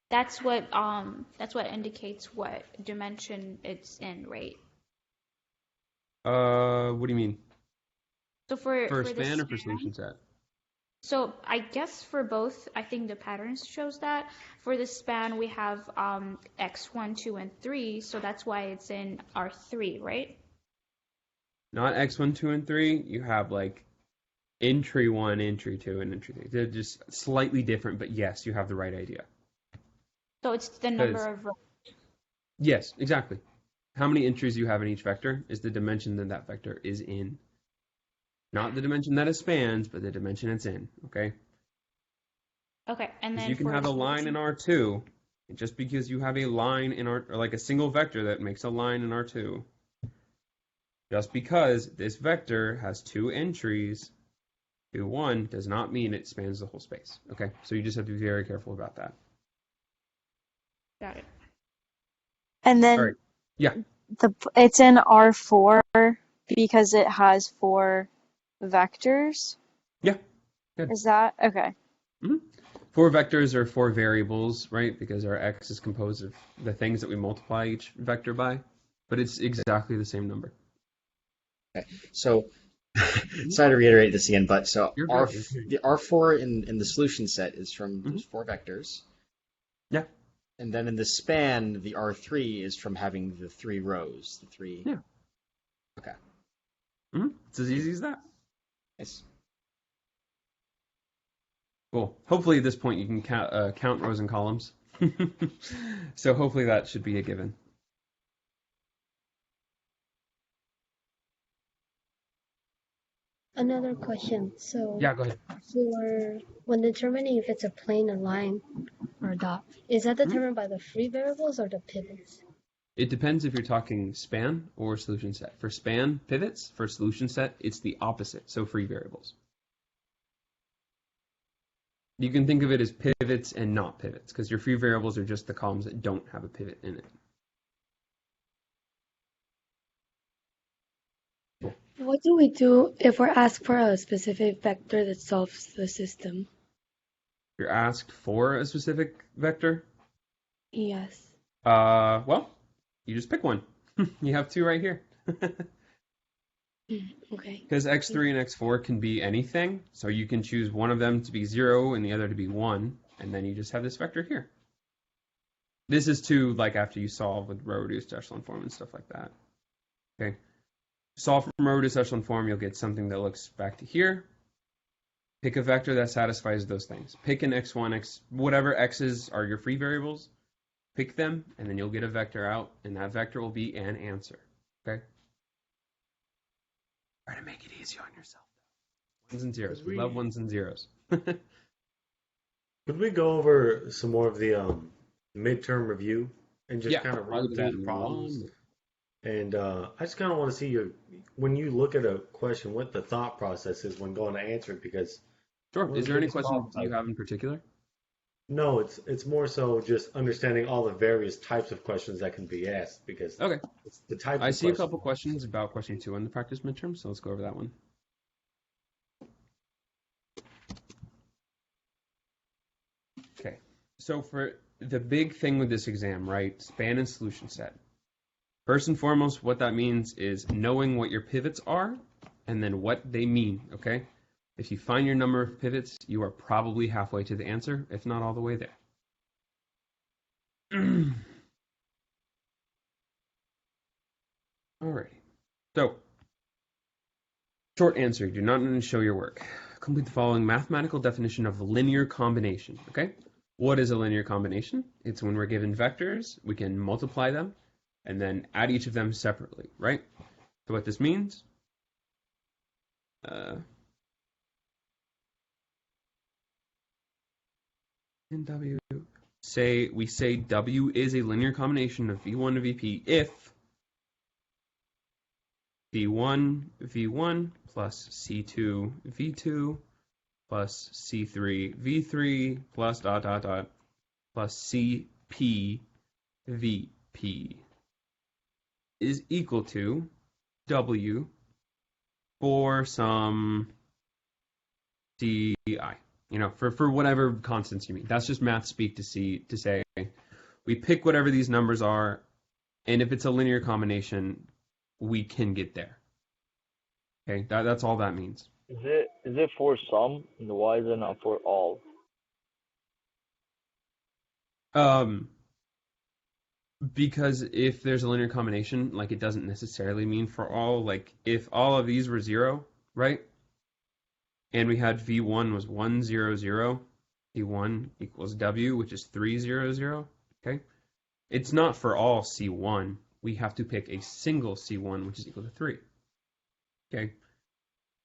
that's what indicates what dimension it's in, right? What do you mean? So for span or for solution set? So I guess for both, I think the patterns shows that. For the span, we have x1, 2, and 3, so that's why it's in R3, right? Not x1, 2, and 3. You have like entry 1, entry 2, and entry 3. They're just slightly different, but yes, you have the right idea. So it's the number of rows. Yes, exactly. How many entries you have in each vector is the dimension that that vector is in. Not the dimension that it spans, but the dimension it's in, okay? Okay, and then you can have a line in R2, and just because you have a line in R, or like a single vector that makes a line in R2, just because this vector has 2 entries, 2, 1, does not mean it spans the whole space, okay? So you just have to be very careful about that. Got it. And then All right. Yeah. It's in R4 because it has 4 vectors. Yeah. Good. Is that okay? Mm-hmm. 4 vectors are 4 variables, right? Because our x is composed of the things that we multiply each vector by, but it's exactly the same number. Okay. So, sorry to reiterate this again, but so the R4 in the solution set is from those 4 vectors. Yeah. And then in the span, the R3 is from having the 3 rows. The 3. Yeah. Okay. Mm-hmm. It's as easy as that. Nice. Cool. Hopefully at this point you can count rows and columns. So hopefully that should be a given. Another question. So Yeah, go ahead. for when determining if it's a plane, a line, or a dot, is that determined by the free variables or the pivots? It depends if you're talking span or solution set. For span pivots, for solution set, it's the opposite, so free variables. You can think of it as pivots and not pivots, because your free variables are just the columns that don't have a pivot in it. Cool. What do we do if we're asked for a specific vector that solves the system? You're asked for a specific vector? Yes. Well, you just pick one. You have 2 right here. Okay. Because x3 and x4 can be anything, so you can choose one of them to be 0 and the other to be 1, and then you just have this vector here. This is to, like, after you solve with row-reduced echelon form and stuff like that. Okay. Solve from row-reduced echelon form, you'll get something that looks back to here. Pick a vector that satisfies those things. Pick an x1, whatever x's are your free variables. Pick them, and then you'll get a vector out, and that vector will be an answer. Okay? Try to make it easy on yourself. 1s and 0s. We love 1s and 0s. Could we go over some more of the midterm review and just kind of run through the problems? And I just kind of want to see when you look at a question, what the thought process is when going to answer it, because... Sure. Is there any questions you have in particular? No, it's more so just understanding all the various types of questions that can be asked, because it's the type. I see a couple questions about question 2 in the practice midterm, so let's go over that one. Okay, so for the big thing with this exam, right, span and solution set. First and foremost, what that means is knowing what your pivots are and then what they mean, okay? If you find your number of pivots, you are probably halfway to the answer, if not all the way there. Alrighty. So, short answer, you do not need to show your work. Complete the following mathematical definition of linear combination, okay? What is a linear combination? It's when we're given vectors, we can multiply them, and then add each of them separately, right? So what this means... in W, we say W is a linear combination of V1 to VP if V1 V1 plus C2 V2 plus C3 V3 plus ... plus CP VP is equal to W for some CI. You know, for whatever constants you mean. That's just math speak to say we pick whatever these numbers are, and if it's a linear combination, we can get there. Okay, that's all that means. Is it for some, and why is it not for all? Because if there's a linear combination, like, it doesn't necessarily mean for all. Like, if all of these were 0, right? and we had V1 was 1, 0, 0. V1 equals W, which is 3, 0, 0. Okay? It's not for all C1. We have to pick a single C1, which is equal to 3. Okay?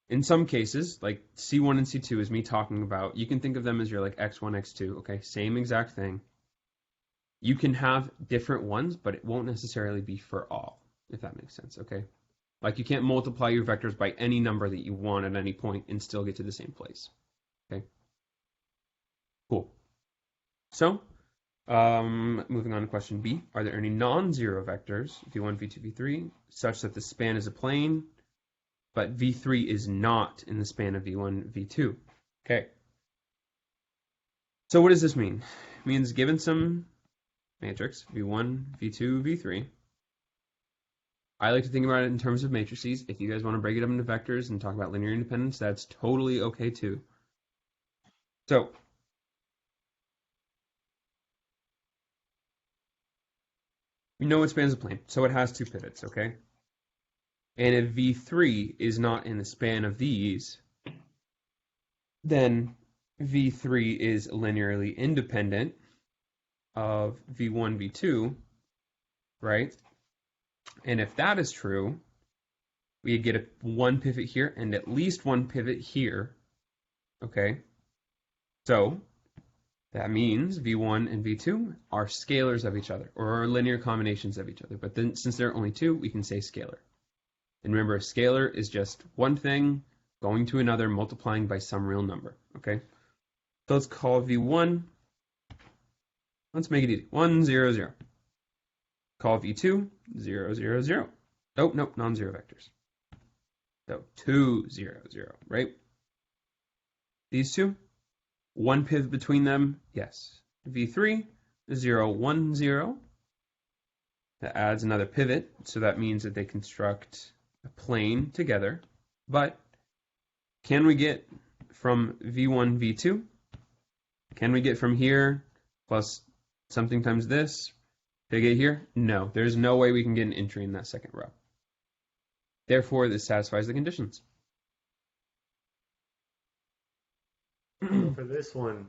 In some cases, like C1 and C2 is me talking about, you can think of them as your like X1, X2, okay? Same exact thing. You can have different ones, but it won't necessarily be for all, if that makes sense, okay? Like you can't multiply your vectors by any number that you want at any point and still get to the same place, okay? Cool. So, moving on to question B. Are there any non-zero vectors, V1, V2, V3, such that the span is a plane, but V3 is not in the span of V1, V2? Okay. So what does this mean? It means given some matrix, V1, V2, V3, I like to think about it in terms of matrices. If you guys want to break it up into vectors and talk about linear independence, that's totally okay too. So, we know it spans a plane, so it has two pivots, okay? And if V3 is not in the span of these, then V3 is linearly independent of V1, V2, right? And if that is true, we get one pivot here and at least one pivot here, okay? So that means V1 and V2 are scalars of each other, or are linear combinations of each other. But then since there are only two, we can say scalar. And remember, a scalar is just one thing going to another, multiplying by some real number, okay? So let's call V1, let's make it easy, 1, 0, 0. Call V2, 0, 0, 0. Oh, no, non-zero vectors. So 2, 0, 0, right? These two, one pivot between them, yes. V3, 0, 1, 0. That adds another pivot, so that means that they construct a plane together. But can we get from V1, V2? Can we get from here plus something times this to get here? No, there's no way we can get an entry in that second row. Therefore, this satisfies the conditions. So for this one,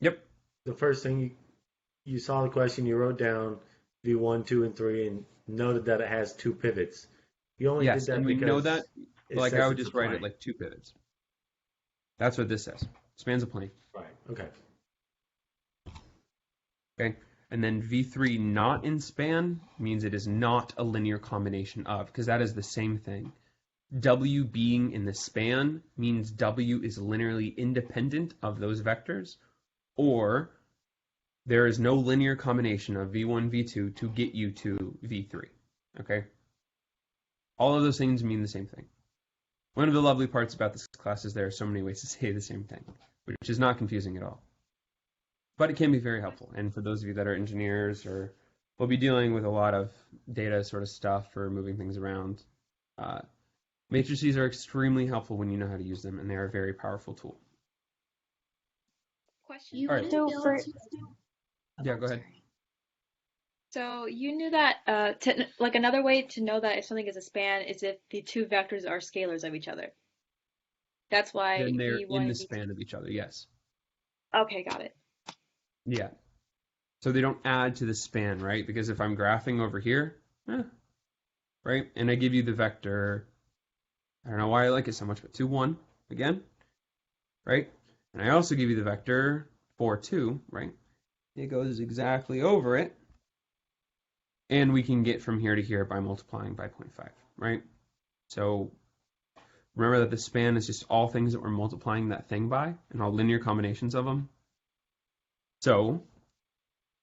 yep. The first thing you saw the question, you wrote down V1, 2, and 3, and noted that it has two pivots. You only did that and we because know that. Like I would it's just a write plane. it like two pivots. That's what this says. Spans a plane. Right. Okay. Okay. And then V3 not in span means it is not a linear combination of, because that is the same thing. W being in the span means W is linearly independent of those vectors, or there is no linear combination of V1, V2 to get you to V3. Okay? All of those things mean the same thing. One of the lovely parts about this class is there are so many ways to say the same thing, which is not confusing at all. But it can be very helpful. And for those of you that are engineers or will be dealing with a lot of data sort of stuff for moving things around, matrices are extremely helpful when you know how to use them, and they are a very powerful tool. Question. All right. So for Yeah, go ahead. So you knew that, like another way to know that if something is a span is if the two vectors are scalars of each other. That's why Then they're V1 in the and span of each other, yes. Okay, got it. Yeah. So they don't add to the span, right? Because if I'm graphing over here, right? And I give you the vector, I don't know why I like it so much, but 2, 1, again, right? And I also give you the vector 4, 2, right? It goes exactly over it. And we can get from here to here by multiplying by 0.5, right? So remember that the span is just all things that we're multiplying that thing by, and all linear combinations of them. So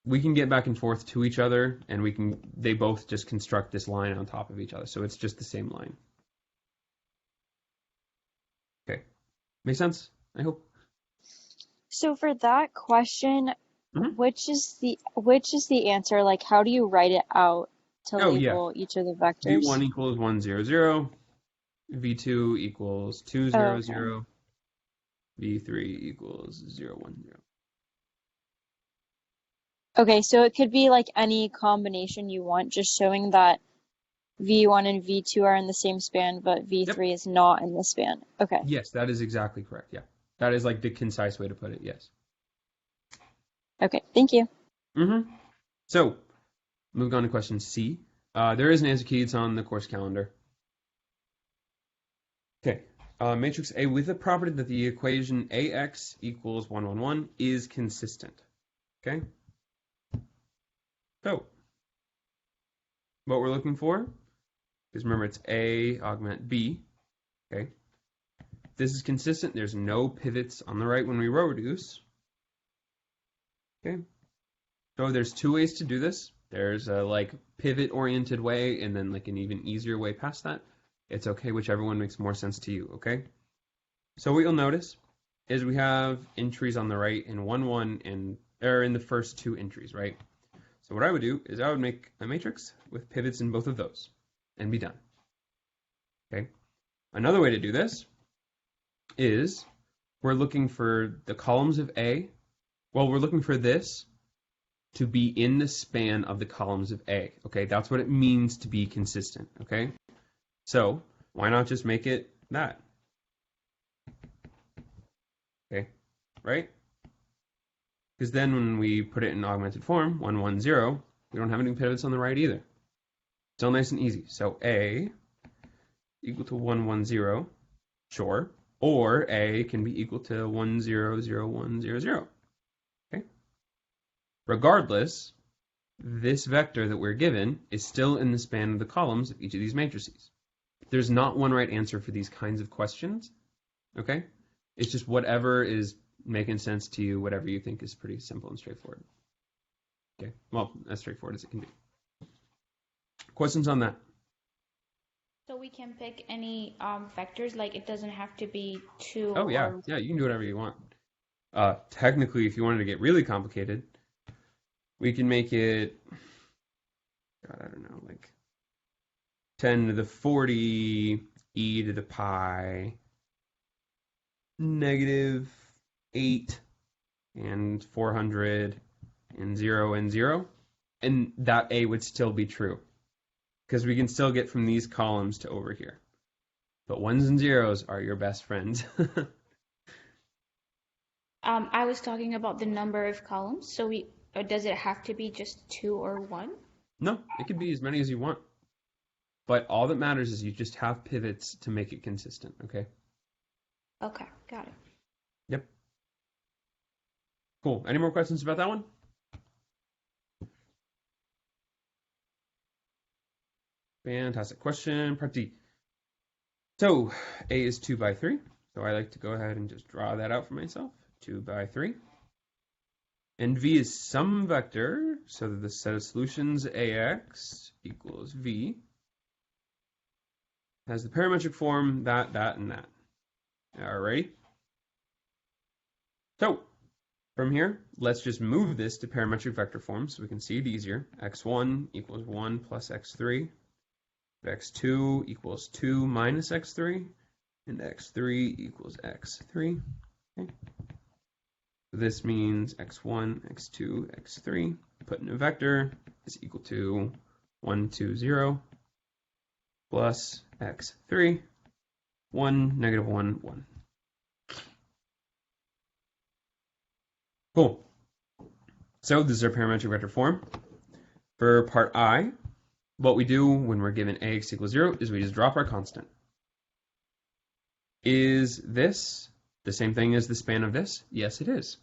we can get back and forth to each other, and they both just construct this line on top of each other. So it's just the same line. Okay. Make sense? I hope. So for that question, which is the answer? Like, how do you write it out to label each of the vectors? V1 equals 1, 0, 0. V2 equals 2, 0, 0. V3 equals 0, 1, 0. Okay, so it could be like any combination you want, just showing that V1 and V2 are in the same span, but V3 is not in the span. Okay. Yes, that is exactly correct. Yeah. That is like the concise way to put it. Yes. Okay, thank you. So, moving on to question C. There is an answer key. It's on the course calendar. Okay. Matrix A with the property that the equation AX equals 1, 1, 1 is consistent. Okay. So, what we're looking for, because remember it's A augment B. Okay. If this is consistent, there's no pivots on the right when we row reduce. Okay. So there's two ways to do this. There's a like pivot oriented way and then like an even easier way past that. It's okay, whichever one makes more sense to you, okay? So what you'll notice is we have entries on the right in 1, 1 and or in the first two entries, right? So what I would do is I would make a matrix with pivots in both of those and be done. Okay. Another way to do this is we're looking for the columns of A. Well, we're looking for this to be in the span of the columns of A. Okay, that's what it means to be consistent. Okay, so why not just make it that? Okay, right? Because then when we put it in augmented form, 1, 1, 0, we don't have any pivots on the right either. Still nice and easy. So A equal to 1, 1, 0, sure. Or A can be equal to 1, 0, 0, 1, 0, 0. Okay. Regardless, this vector that we're given is still in the span of the columns of each of these matrices. There's not one right answer for these kinds of questions. Okay. It's just whatever is making sense to you, whatever you think is pretty simple and straightforward. Okay, well, as straightforward as it can be. Questions on that? So we can pick any vectors, like it doesn't have to be 2 Oh, yeah, or... yeah, you can do whatever you want. Technically, if you wanted to get really complicated, we can make it, God, I don't know, like 10 to the 40 e to the pi negative 8 and 400 and 0 and 0, and that A would still be true because we can still get from these columns to over here. But 1s and 0s are your best friends. I was talking about the number of columns, so or does it have to be just 2 or 1? No, it could be as many as you want. But all that matters is you just have pivots to make it consistent, okay? Okay, got it. Yep. Cool. Any more questions about that one? Fantastic. Question part D. So A is 2 by 3. So I like to go ahead and just draw that out for myself. 2 by 3. And V is some vector, so that the set of solutions AX equals V has the parametric form that, and that. Alrighty. So from here, let's just move this to parametric vector form so we can see it easier. X1 equals 1 plus X3. X2 equals 2 minus X3. And X3 equals X3. Okay. So this means X1, X2, X3, put in a vector, is equal to 1, 2, 0, plus X3, 1, negative 1, 1. Cool. So this is our parametric vector form. For part I, what we do when we're given AX equals 0 is we just drop our constant. Is this the same thing as the span of this? Yes, it is.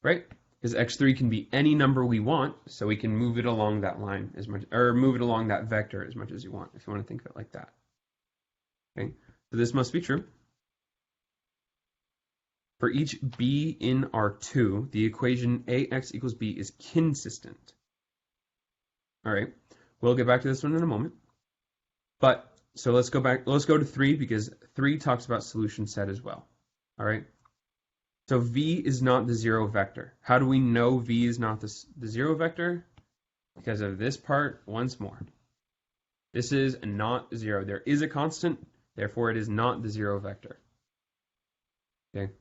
Right? Because X3 can be any number we want, so we can move it along that line as much, or move it along that vector as much as you want, if you want to think of it like that. Okay? So this must be true. For each B in R2, the equation AX equals B is consistent. All right. We'll get back to this one in a moment. But, so let's go to 3 because 3 talks about solution set as well. All right. So V is not the 0 vector. How do we know V is not the 0 vector? Because of this part once more. This is not 0. There is a constant, therefore it is not the 0 vector. Okay.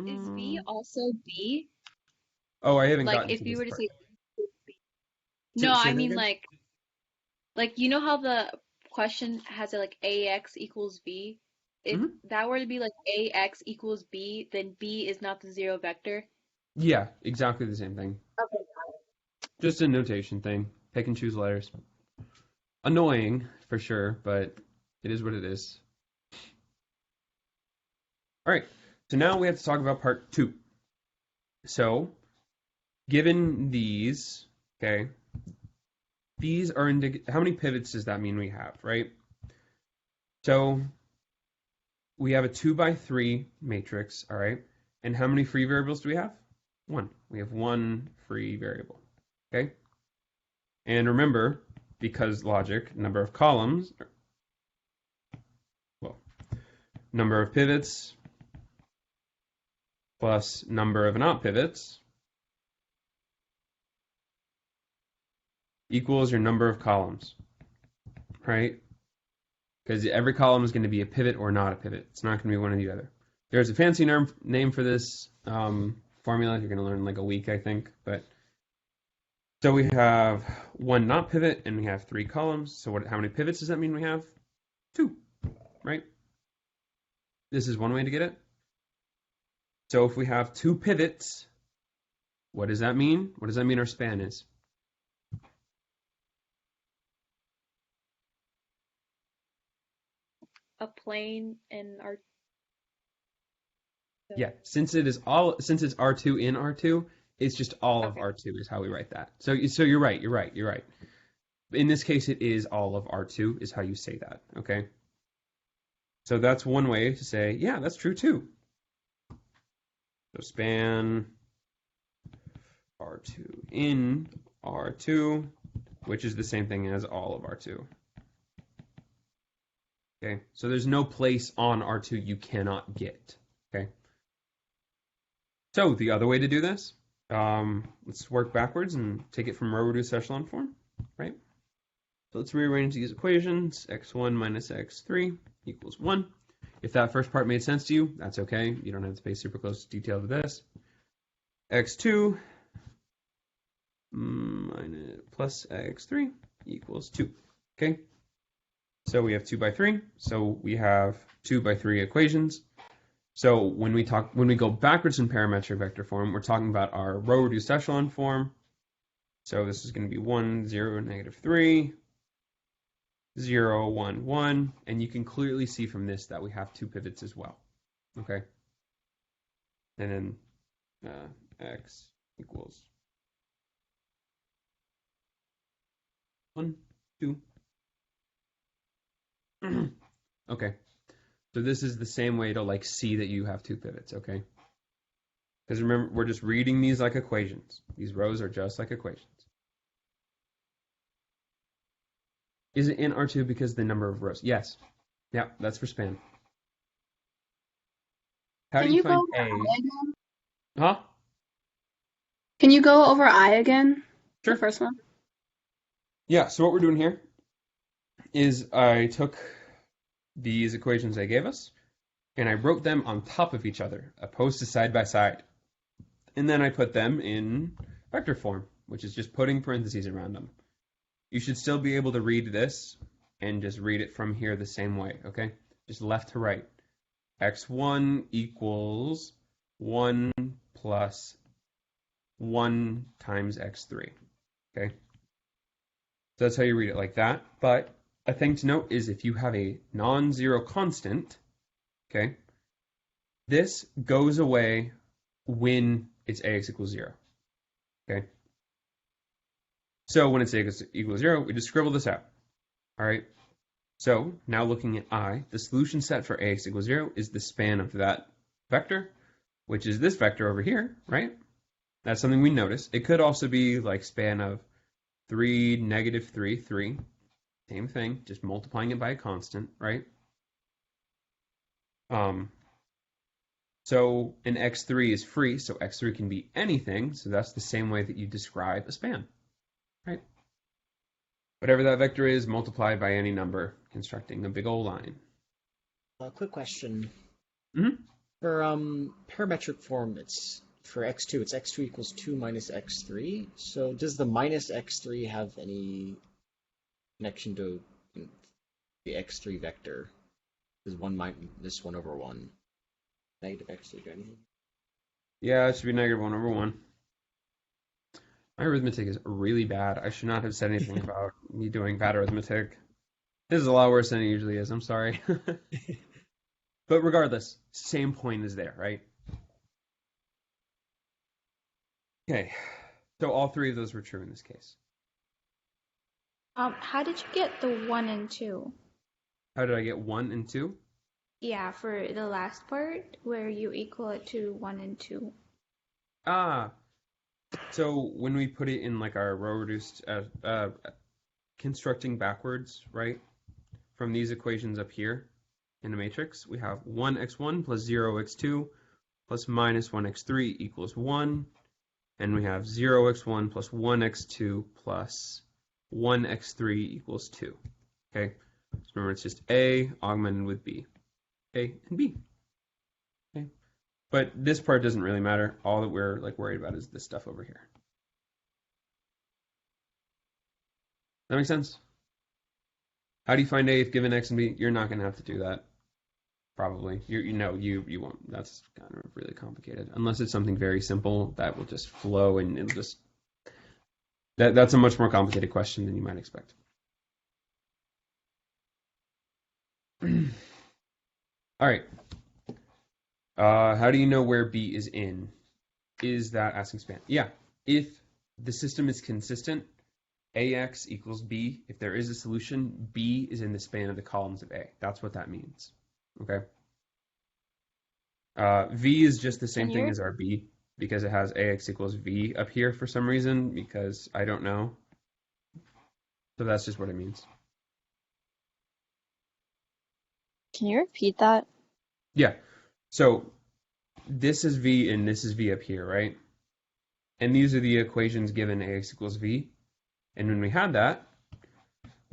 Is V also B? Oh, I haven't Like gotten if to you this were to part. say no, Say I that mean again? like you know how the question has it like ax equals b? If that were to be like ax equals b, then b is not the zero vector. Yeah, exactly the same thing. Okay. Just a notation thing. Pick and choose letters. Annoying, for sure, but it is what it is. All right, so now we have to talk about part 2. So, given these, okay, these are how many pivots does that mean we have, right? So, we have a 2 by 3 matrix, all right? And how many free variables do we have? 1. We have 1 free variable, okay? And remember, because logic, number of columns, well, number of pivots plus number of not pivots equals your number of columns, right? Because every column is going to be a pivot or not a pivot. It's not going to be one or the other. There's a fancy name for this formula. You're going to learn in like a week, I think. But so we have 1 not pivot and we have 3 columns. So how many pivots does that mean we have? 2, right? This is one way to get it. So if we have 2 pivots, what does that mean? What does that mean our span is? A plane in our Yeah, since it's R2 in R2, it's just all of R2 is how we write that. So you're right. In this case, it is all of R2 is how you say that, okay? So that's one way to say, yeah, that's true too. So span R2 in R2, which is the same thing as all of R2. Okay, so there's no place on R2 you cannot get, okay? So the other way to do this, let's work backwards and take it from row reduced echelon form, right? So let's rearrange these equations. X1 minus X3 equals 1. If that first part made sense to you, that's okay. You don't have to pay super close detail to this. X2 minus plus X3 equals 2. Okay? So we have 2 by 3. So we have 2 by 3 equations. So when we go backwards in parametric vector form, we're talking about our row reduced echelon form. So this is going to be 1, 0, negative 3, 0, 1, 1. And you can clearly see from this that we have 2 pivots as well. Okay? And then x equals 1, 2. Okay. So this is the same way to like see that you have 2 pivots, okay? Because remember, we're just reading these like equations. These rows are just like equations. Is it in R2 because of the number of rows? Yes. Yeah, that's for span. How do you find A? Huh? Can you go over I again? Sure. The first one? Yeah, so what we're doing here is I took these equations they gave us, and I wrote them on top of each other, opposed to side by side. And then I put them in vector form, which is just putting parentheses around them. You should still be able to read this and just read it from here the same way, okay? Just left to right. X1 equals 1 plus 1 times X3, okay? So that's how you read it like that. But a thing to note is if you have a non-zero constant, okay, this goes away when it's ax equals 0, okay? So when it's ax equals 0, we just scribble this out, all right? So now looking at I, the solution set for ax equals 0 is the span of that vector, which is this vector over here, right? That's something we notice. It could also be like span of 3, negative 3, 3. Same thing, just multiplying it by a constant, right? So an x3 is free, so x3 can be anything, so that's the same way that you describe a span, right? Whatever that vector is, multiplied by any number, constructing a big old line. Quick question. Mm-hmm. For parametric form, it's for x2, it's x2 equals 2 minus x3. So does the minus x3 have any connection to the x3 vector? Is 1 minus 1 over 1 negative x3 do anything? Yeah, it should be negative 1 over 1. My arithmetic is really bad. I should not have said anything about me doing bad arithmetic. This is a lot worse than it usually is. I'm sorry. But regardless, same point is there, right? Okay. So all three of those were true in this case. How did you get the 1 and 2? How did I get 1 and 2? Yeah, for the last part where you equal it to 1 and 2. So when we put it in like our row reduced, constructing backwards, right? From these equations up here in the matrix, we have 1x1 plus 0x2 plus minus 1x3 equals 1. And we have 0x1 plus 1x2 plus 1x3 equals 2. Okay? So remember, it's just A augmented with B. A and B. Okay? But this part doesn't really matter. All that we're like worried about is this stuff over here. That makes sense? How do you find A if given X and B? You're not going to have to do that. Probably. You won't. That's kind of really complicated. Unless it's something very simple that will just flow and it'll just... That's a much more complicated question than you might expect. All right. How do you know where B is in? Is that asking span? Yeah. If the system is consistent, AX equals B. If there is a solution, B is in the span of the columns of A. That's what that means. Okay. V is just the same thing as our B because it has AX equals V up here for some reason because I don't know. So that's just what it means. Can you repeat that? Yeah. So this is V and this is V up here, right? And these are the equations given AX equals V. And when we had that,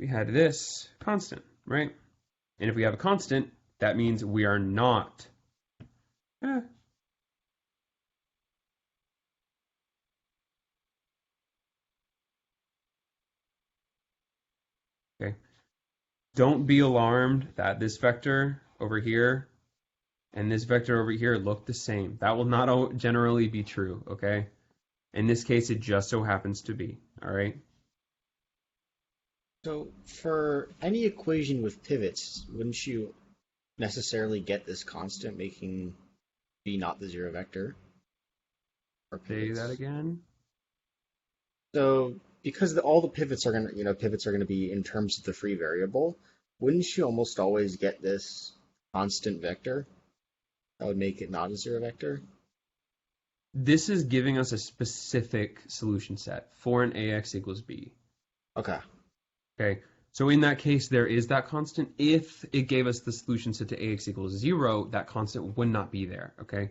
we had this constant, right? And if we have a constant, that means we are not. Okay. Don't be alarmed that this vector over here and this vector over here look the same. That will not generally be true, okay? In this case, it just so happens to be, all right? So for any equation with pivots, wouldn't you necessarily get this constant making B not the zero vector? Or say that again? So because all the pivots are gonna be in terms of the free variable, wouldn't you almost always get this constant vector that would make it not a zero vector? This is giving us a specific solution set for an AX equals B. Okay. Okay. So in that case, there is that constant. If it gave us the solution set to AX equals 0, that constant would not be there, okay?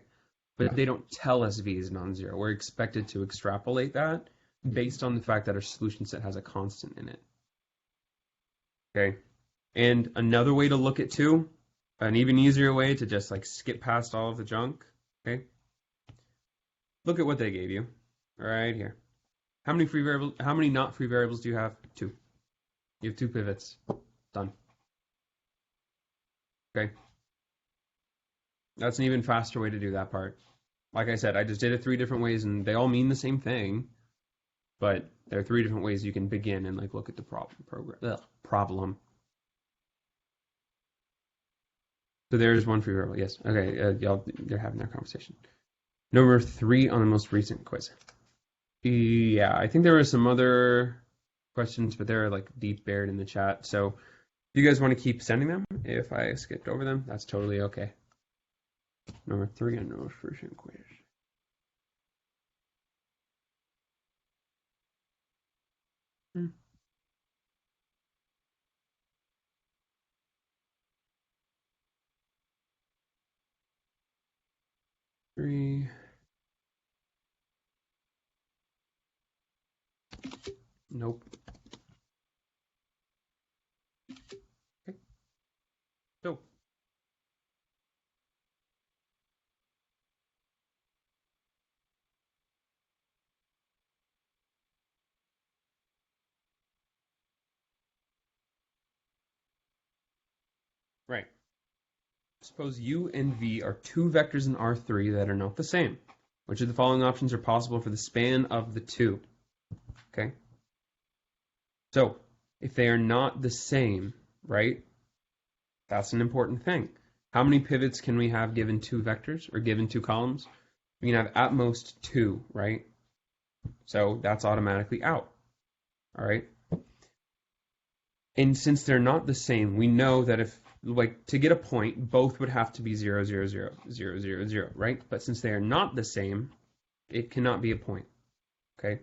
But they don't tell us V is non-zero. We're expected to extrapolate that based on the fact that our solution set has a constant in it. Okay. And another way to look at too, an even easier way to just like skip past all of the junk, okay? Look at what they gave you right here. How many not free variables do you have? 2. You have 2 pivots. Done. Okay. That's an even faster way to do that part. Like I said, I just did it 3 different ways and they all mean the same thing, but there are 3 different ways you can begin and like look at the problem. So there's one free variable. Yes. Okay. They're having their conversation. Number 3 on the most recent quiz. Yeah, I think there were some other questions, but they're like deep buried in the chat. So if you guys want to keep sending them, if I skipped over them, that's totally okay. Number 3 on the most recent quiz. Three. Nope. Okay. So. Right. Suppose u and v are two vectors in R3 that are not the same. Which of the following options are possible for the span of the two? Okay. So, if they are not the same, right, that's an important thing. How many pivots can we have given two vectors or given two columns? We can have at most two, right? So that's automatically out. All right. And since they're not the same, we know that if, like, to get a point, both would have to be 0, 0, 0, 0, 0, 0, right? But since they are not the same, it cannot be a point. Okay.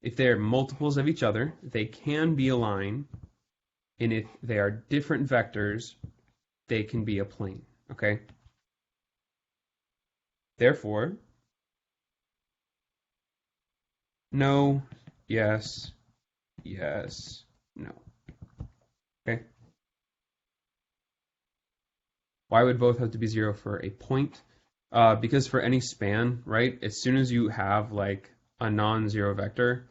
If they are multiples of each other, they can be a line. And if they are different vectors, they can be a plane. Okay. Therefore, no, yes, yes, no. Okay. Why would both have to be 0 for a point? Because for any span, right, as soon as you have like a non-zero vector,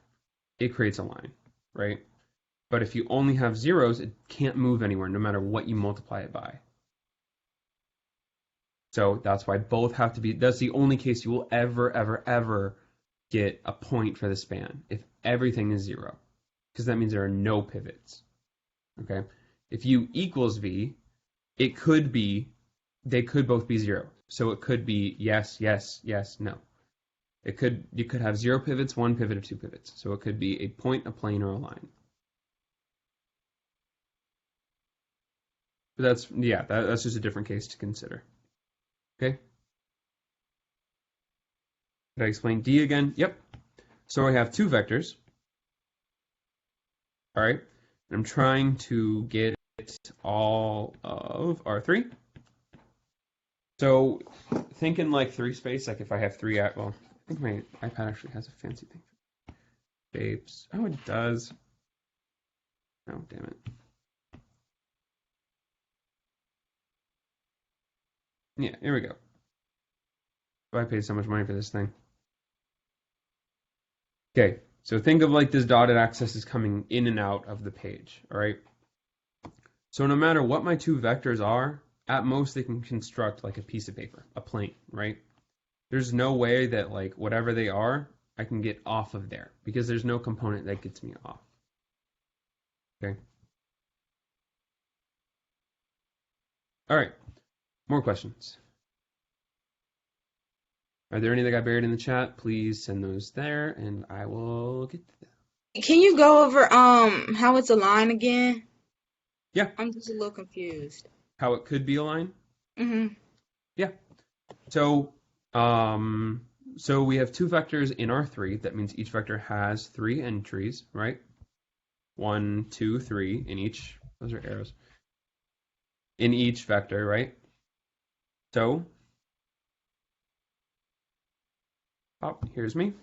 it creates a line, right? But if you only have zeros, it can't move anywhere no matter what you multiply it by. So that's why both have to be, that's the only case you will ever get a point for the span, if everything is 0. Because that means there are no pivots. Okay? If u equals v, it could be, they could both be 0. So it could be yes, yes, yes, no. You could have 0 pivots, 1 pivot, or 2 pivots. So it could be a point, a plane, or a line. But that's just a different case to consider. Okay? Did I explain D again? Yep. So I have two vectors. All right. And I'm trying to get all of R3. So thinking like 3 space, like if I have 3 at, well, I think my iPad actually has a fancy thing. Shapes. Oh, it does. Oh, damn it. Yeah, here we go. I paid so much money for this thing. Okay, so think of like this dotted axis is coming in and out of the page, all right? So no matter what my two vectors are, at most they can construct like a piece of paper, a plane, right? There's no way that like whatever they are, I can get off of there because there's no component that gets me off. Okay. All right, more questions. Are there any that got buried in the chat? Please send those there, and I will get to them. Can you go over how it's a line again? Yeah. I'm just a little confused. How it could be a line? Mm-hmm. Yeah. So we have two vectors in R3. That means each vector has 3 entries, right? 1, 2, 3 in each. Those are arrows. In each vector, right? So, here's me.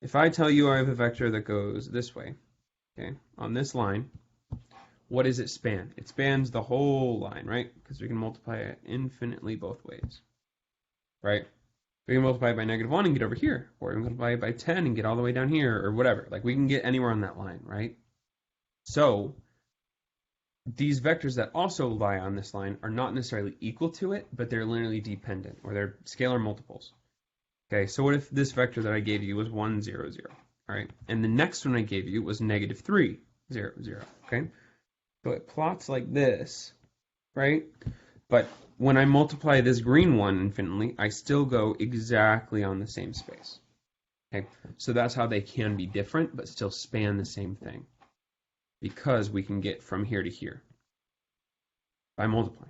If I tell you I have a vector that goes this way, okay, on this line, what does it span? It spans the whole line, right? Because we can multiply it infinitely both ways, right? We can multiply it by -1 and get over here, or we can multiply it by 10 and get all the way down here, or whatever. Like, we can get anywhere on that line, right? So, these vectors that also lie on this line are not necessarily equal to it, but they're linearly dependent, or they're scalar multiples. Okay, so what if this vector that I gave you was 1, 0, 0, all right? And the next one I gave you was -3, 0, 0, okay? So it plots like this, right? But when I multiply this green one infinitely, I still go exactly on the same space. Okay, so that's how they can be different, but still span the same thing. Because we can get from here to here by multiplying.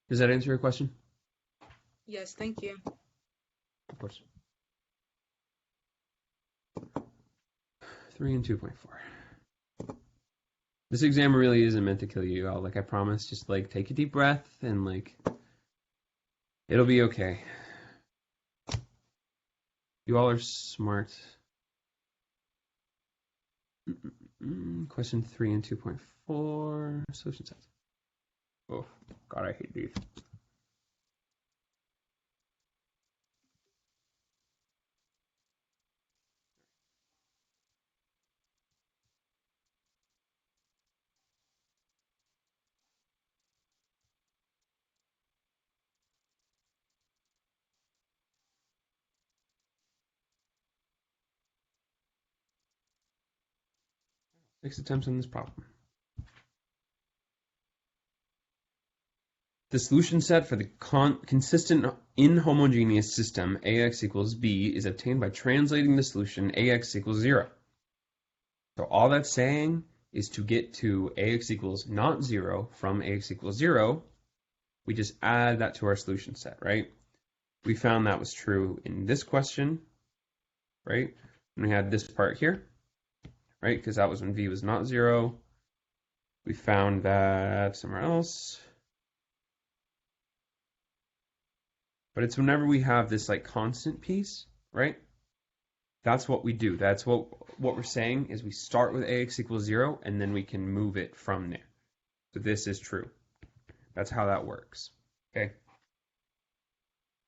Does that answer your question? Yes, thank you. Of course. 3 and 2.4. This exam really isn't meant to kill you all. Like I promise, just like take a deep breath and like it'll be okay. You all are smart. Question 3 and 2.4. Solution sets. Oh, God, I hate these. 6 attempts on this problem. The solution set for the consistent inhomogeneous system AX equals B is obtained by translating the solution AX equals 0. So all that's saying is to get to AX equals not 0 from AX equals 0, we just add that to our solution set, right? We found that was true in this question, right? And we had this part here, right? Because that was when V was not 0. We found that somewhere else. But it's whenever we have this like constant piece, right? That's what we do. That's what we're saying is we start with AX equals 0 and then we can move it from there. So this is true. That's how that works. Okay.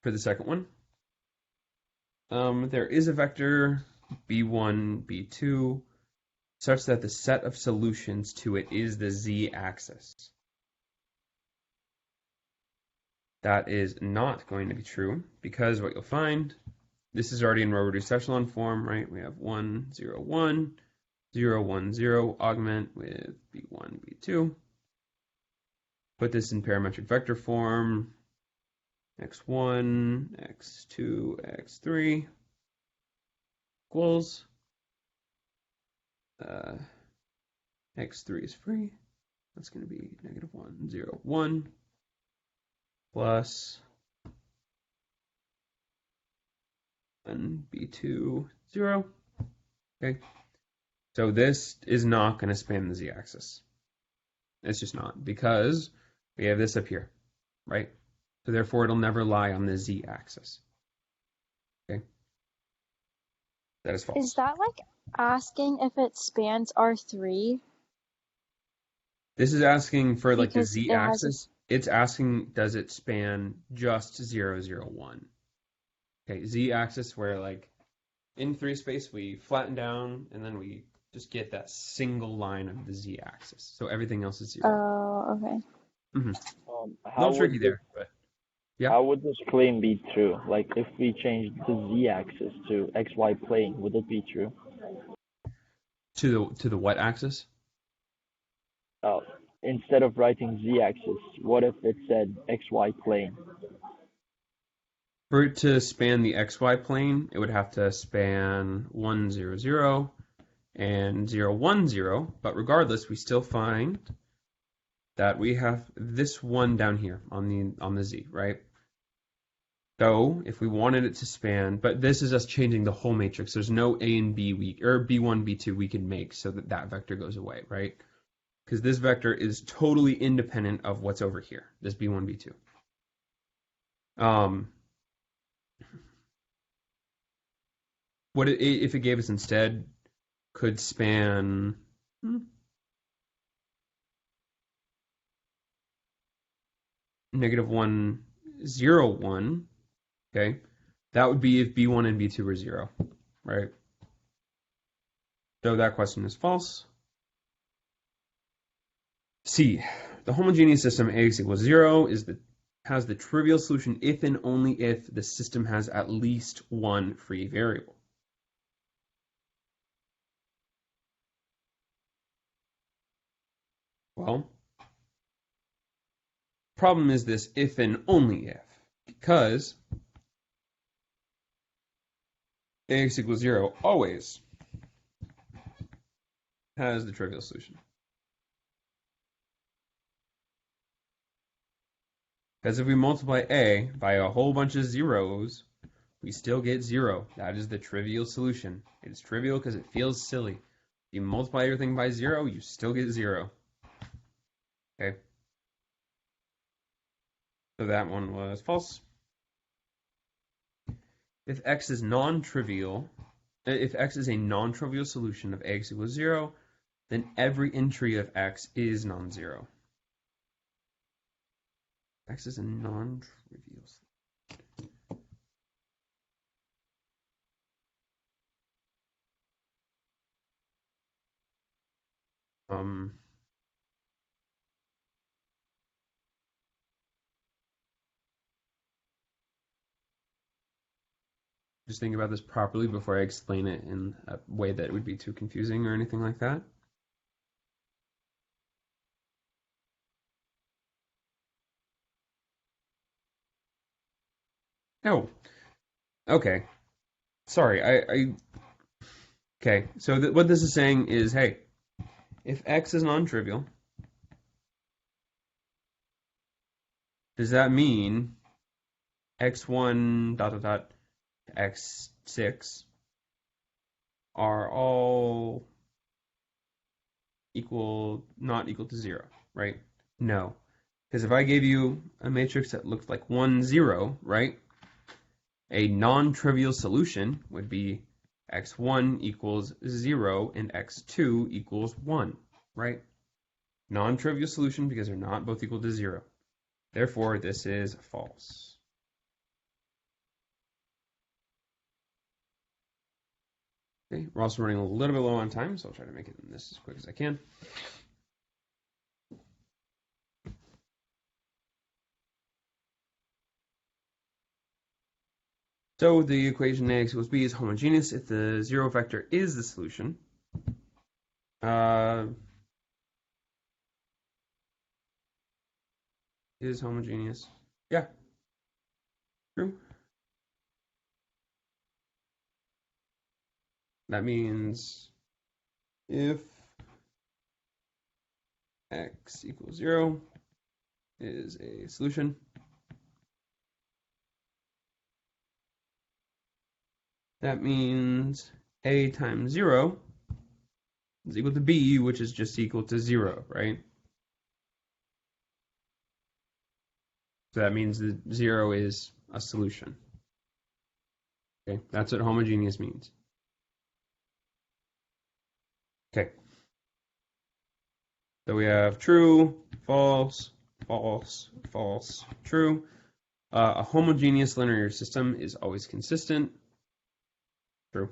For the second one, there is a vector b1, b2 such that the set of solutions to it is the z-axis. That is not going to be true because what you'll find, this is already in row reduced echelon form, right? We have 1, 0, 1, 0, 1, 0, augment with b1, b2. Put this in parametric vector form, x1, x2, x3 equals, x3 is free. That's going to be -1, 0, 1. Plus 1, b2, 0. Okay. So this is not going to span the z-axis. It's just not, because we have this up here, right? So therefore, it'll never lie on the z-axis. Okay. That is false. Is that like asking if it spans R3? This is asking for like Because the z-axis. It's asking, does it span just 0, 0, 1? Okay, z-axis where like in 3 space we flatten down and then we just get that single line of the z-axis. So everything else is 0. Oh, okay. Mm-hmm. No tricky there, but yeah. How would this claim be true? Like if we change the z-axis to xy plane, would it be true? To the what axis? Instead of writing z-axis, what if it said xy plane? For it to span the xy plane, it would have to span 1, 0, 0 and 0, 1, 0. But regardless, we still find that we have this one down here on the z, right? So if we wanted it to span, but this is us changing the whole matrix. There's no a and b or b1, b2 we can make so that that vector goes away, right? Because this vector is totally independent of what's over here, this b1, b2. What if it gave us instead could span -1, 0, 1, okay? That would be if b1 and b2 were 0, right? So that question is false. C, the homogeneous system AX equals 0 has the trivial solution if and only if the system has at least one free variable. Well, problem is this if and only if, because AX equals 0 always has the trivial solution. Because if we multiply A by a whole bunch of zeros, we still get 0. That is the trivial solution. It is trivial because it feels silly. If you multiply everything by 0, you still get 0. Okay. So that one was false. If x is non-trivial, if x is a non-trivial solution of x equals 0, then every entry of x is non-zero. X is a non-trivial solution. Just think about this properly before I explain it in a way that would be too confusing or anything like that. Oh, okay. Sorry, okay, so what this is saying is, hey, if x is non-trivial, does that mean x1 dot dot dot x6 are all not equal to 0, right? No. Because if I gave you a matrix that looked like 1, 0, right? A non-trivial solution would be x1 equals 0 and x2 equals 1, right? Non-trivial solution because they're not both equal to 0. Therefore, this is false. Okay, we're also running a little bit low on time, so I'll try to make it in this as quick as I can. So the equation A equals B is homogeneous if the 0 vector is the solution. Is homogeneous. Yeah. True. That means if x equals 0 is a solution, that means a times 0 is equal to b, which is just equal to 0, right? So that means that 0 is a solution. Okay, that's what homogeneous means. Okay. So we have true, false, false, false, true. A homogeneous linear system is always consistent. True.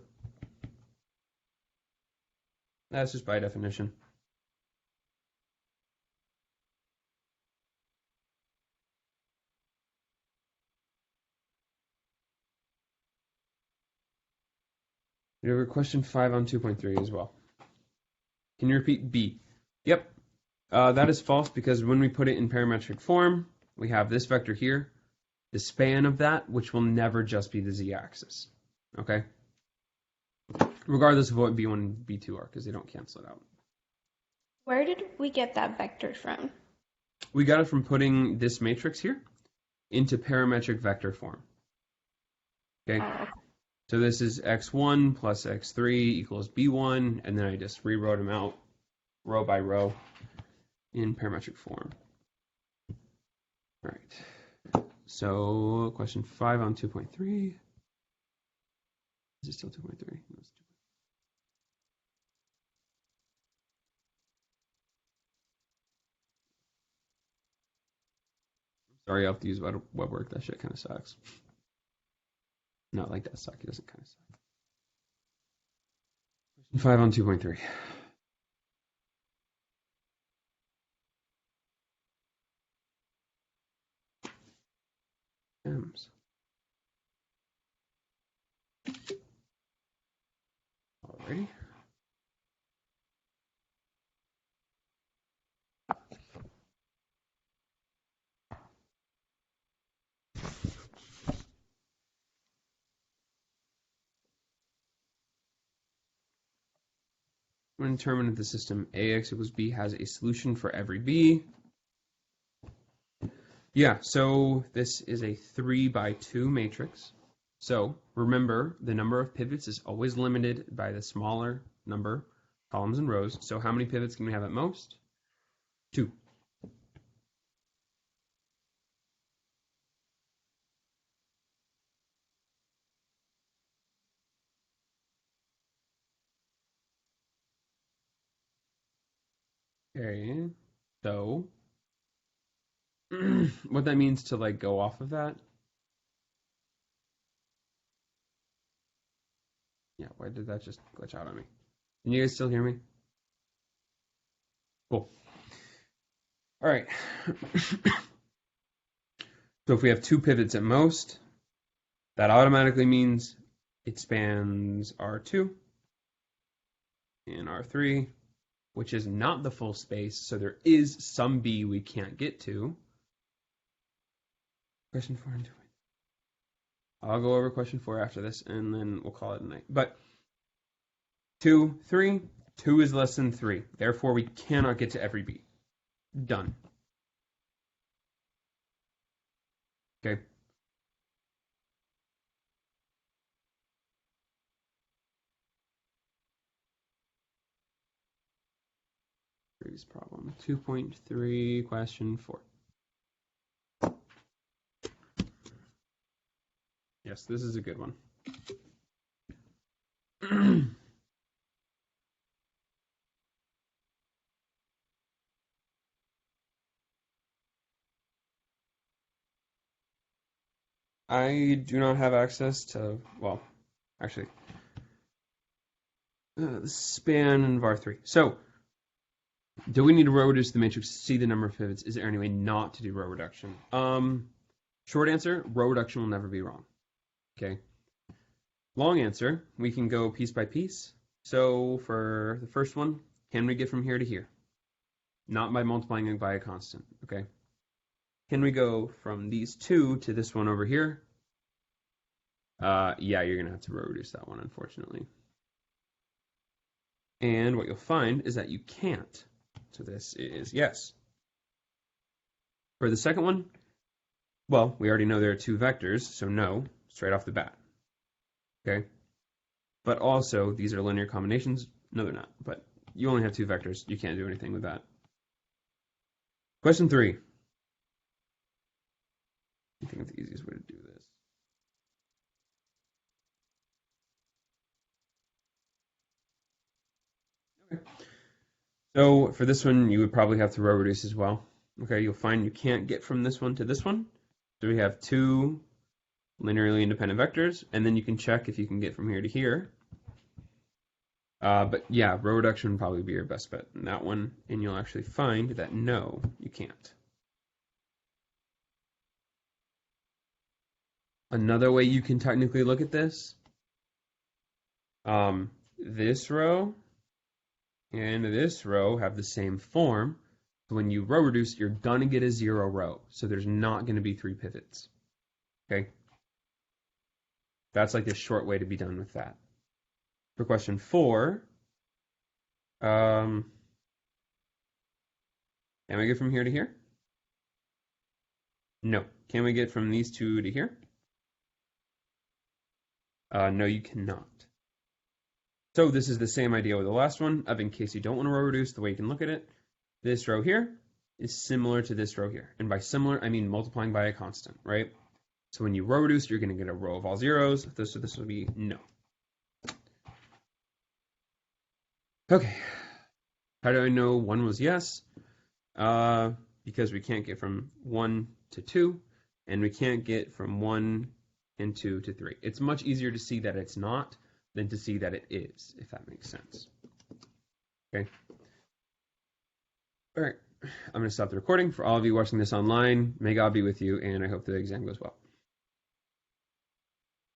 That's just by definition. We have a question 5 on 2.3 as well. Can you repeat B? Yep. That is false because when we put it in parametric form, we have this vector here, the span of that, which will never just be the z-axis. Okay? Regardless of what B1 and B2 are, because they don't cancel it out. Where did we get that vector from? We got it from putting this matrix here into parametric vector form. Okay? Oh, okay. So this is x1 plus x3 equals b1, and then I just rewrote them out row by row in parametric form. All right. So question 5 on 2.3. Is it still 2.3? Sorry, I'll have to use web work. That shit kind of sucks. Not like that suck. It doesn't kind of suck. Question 5 on 2.3. M's. Alrighty. When determined if the system AX equals B has a solution for every B. Yeah, so this is a 3 by 2 matrix. So remember, the number of pivots is always limited by the smaller number of columns and rows. So how many pivots can we have at most? 2. Okay, so what that means to like go off of that. Yeah, why did that just glitch out on me? Can you guys still hear me? Cool. All right. So if we have 2 pivots at most, that automatically means it spans R2 and R3, which is not the full space, so there is some B we can't get to. Question 4 and 2. I'll go over question 4 after this, and then we'll call it a night. But 2, 3, 2 is less than 3. Therefore, we cannot get to every b. Done. Okay. Problem 2.3, question 4. Yes, this is a good one. I do not have access to, well, actually, the span in var3. So, do we need to row reduce the matrix to see the number of pivots? Is there any way not to do row reduction? Short answer, row reduction will never be wrong. Okay. Long answer, we can go piece by piece. So for the first one, can we get from here to here? Not by multiplying it by a constant, okay? Can we go from these two to this one over here? Yeah, you're going to have to row reduce that one, unfortunately. And what you'll find is that you can't. So this is yes. For the second one, well, we already know there are two vectors, so no, straight off the bat. Okay? But also, these are linear combinations. No, they're not. But you only have two vectors. You can't do anything with that. Question 3. I think of the easiest way to do this. Okay. So for this one, you would probably have to row reduce as well. Okay, you'll find you can't get from this one to this one. So we have two linearly independent vectors, and then you can check if you can get from here to here. But yeah, row reduction would probably be your best bet in that one, and you'll actually find that no, you can't. Another way you can technically look at this, this row and this row have the same form. So when you row reduce, you're going to get a 0 row. So there's not going to be 3 pivots. Okay? That's like a short way to be done with that. For question 4, can we get from here to here? No. Can we get from these two to here? No, you cannot. So this is the same idea with the last one, in case you don't want to row reduce, the way you can look at it, this row here is similar to this row here. And by similar, I mean multiplying by a constant, right? So when you row reduce, you're going to get a row of all zeros. So this will be no. Okay. How do I know one was yes? Because we can't get from 1 to 2, and we can't get from 1 and 2 to 3. It's much easier to see that it's not than to see that it is, if that makes sense. Okay. All right. I'm going to stop the recording. For all of you watching this online, may God be with you, and I hope the exam goes well.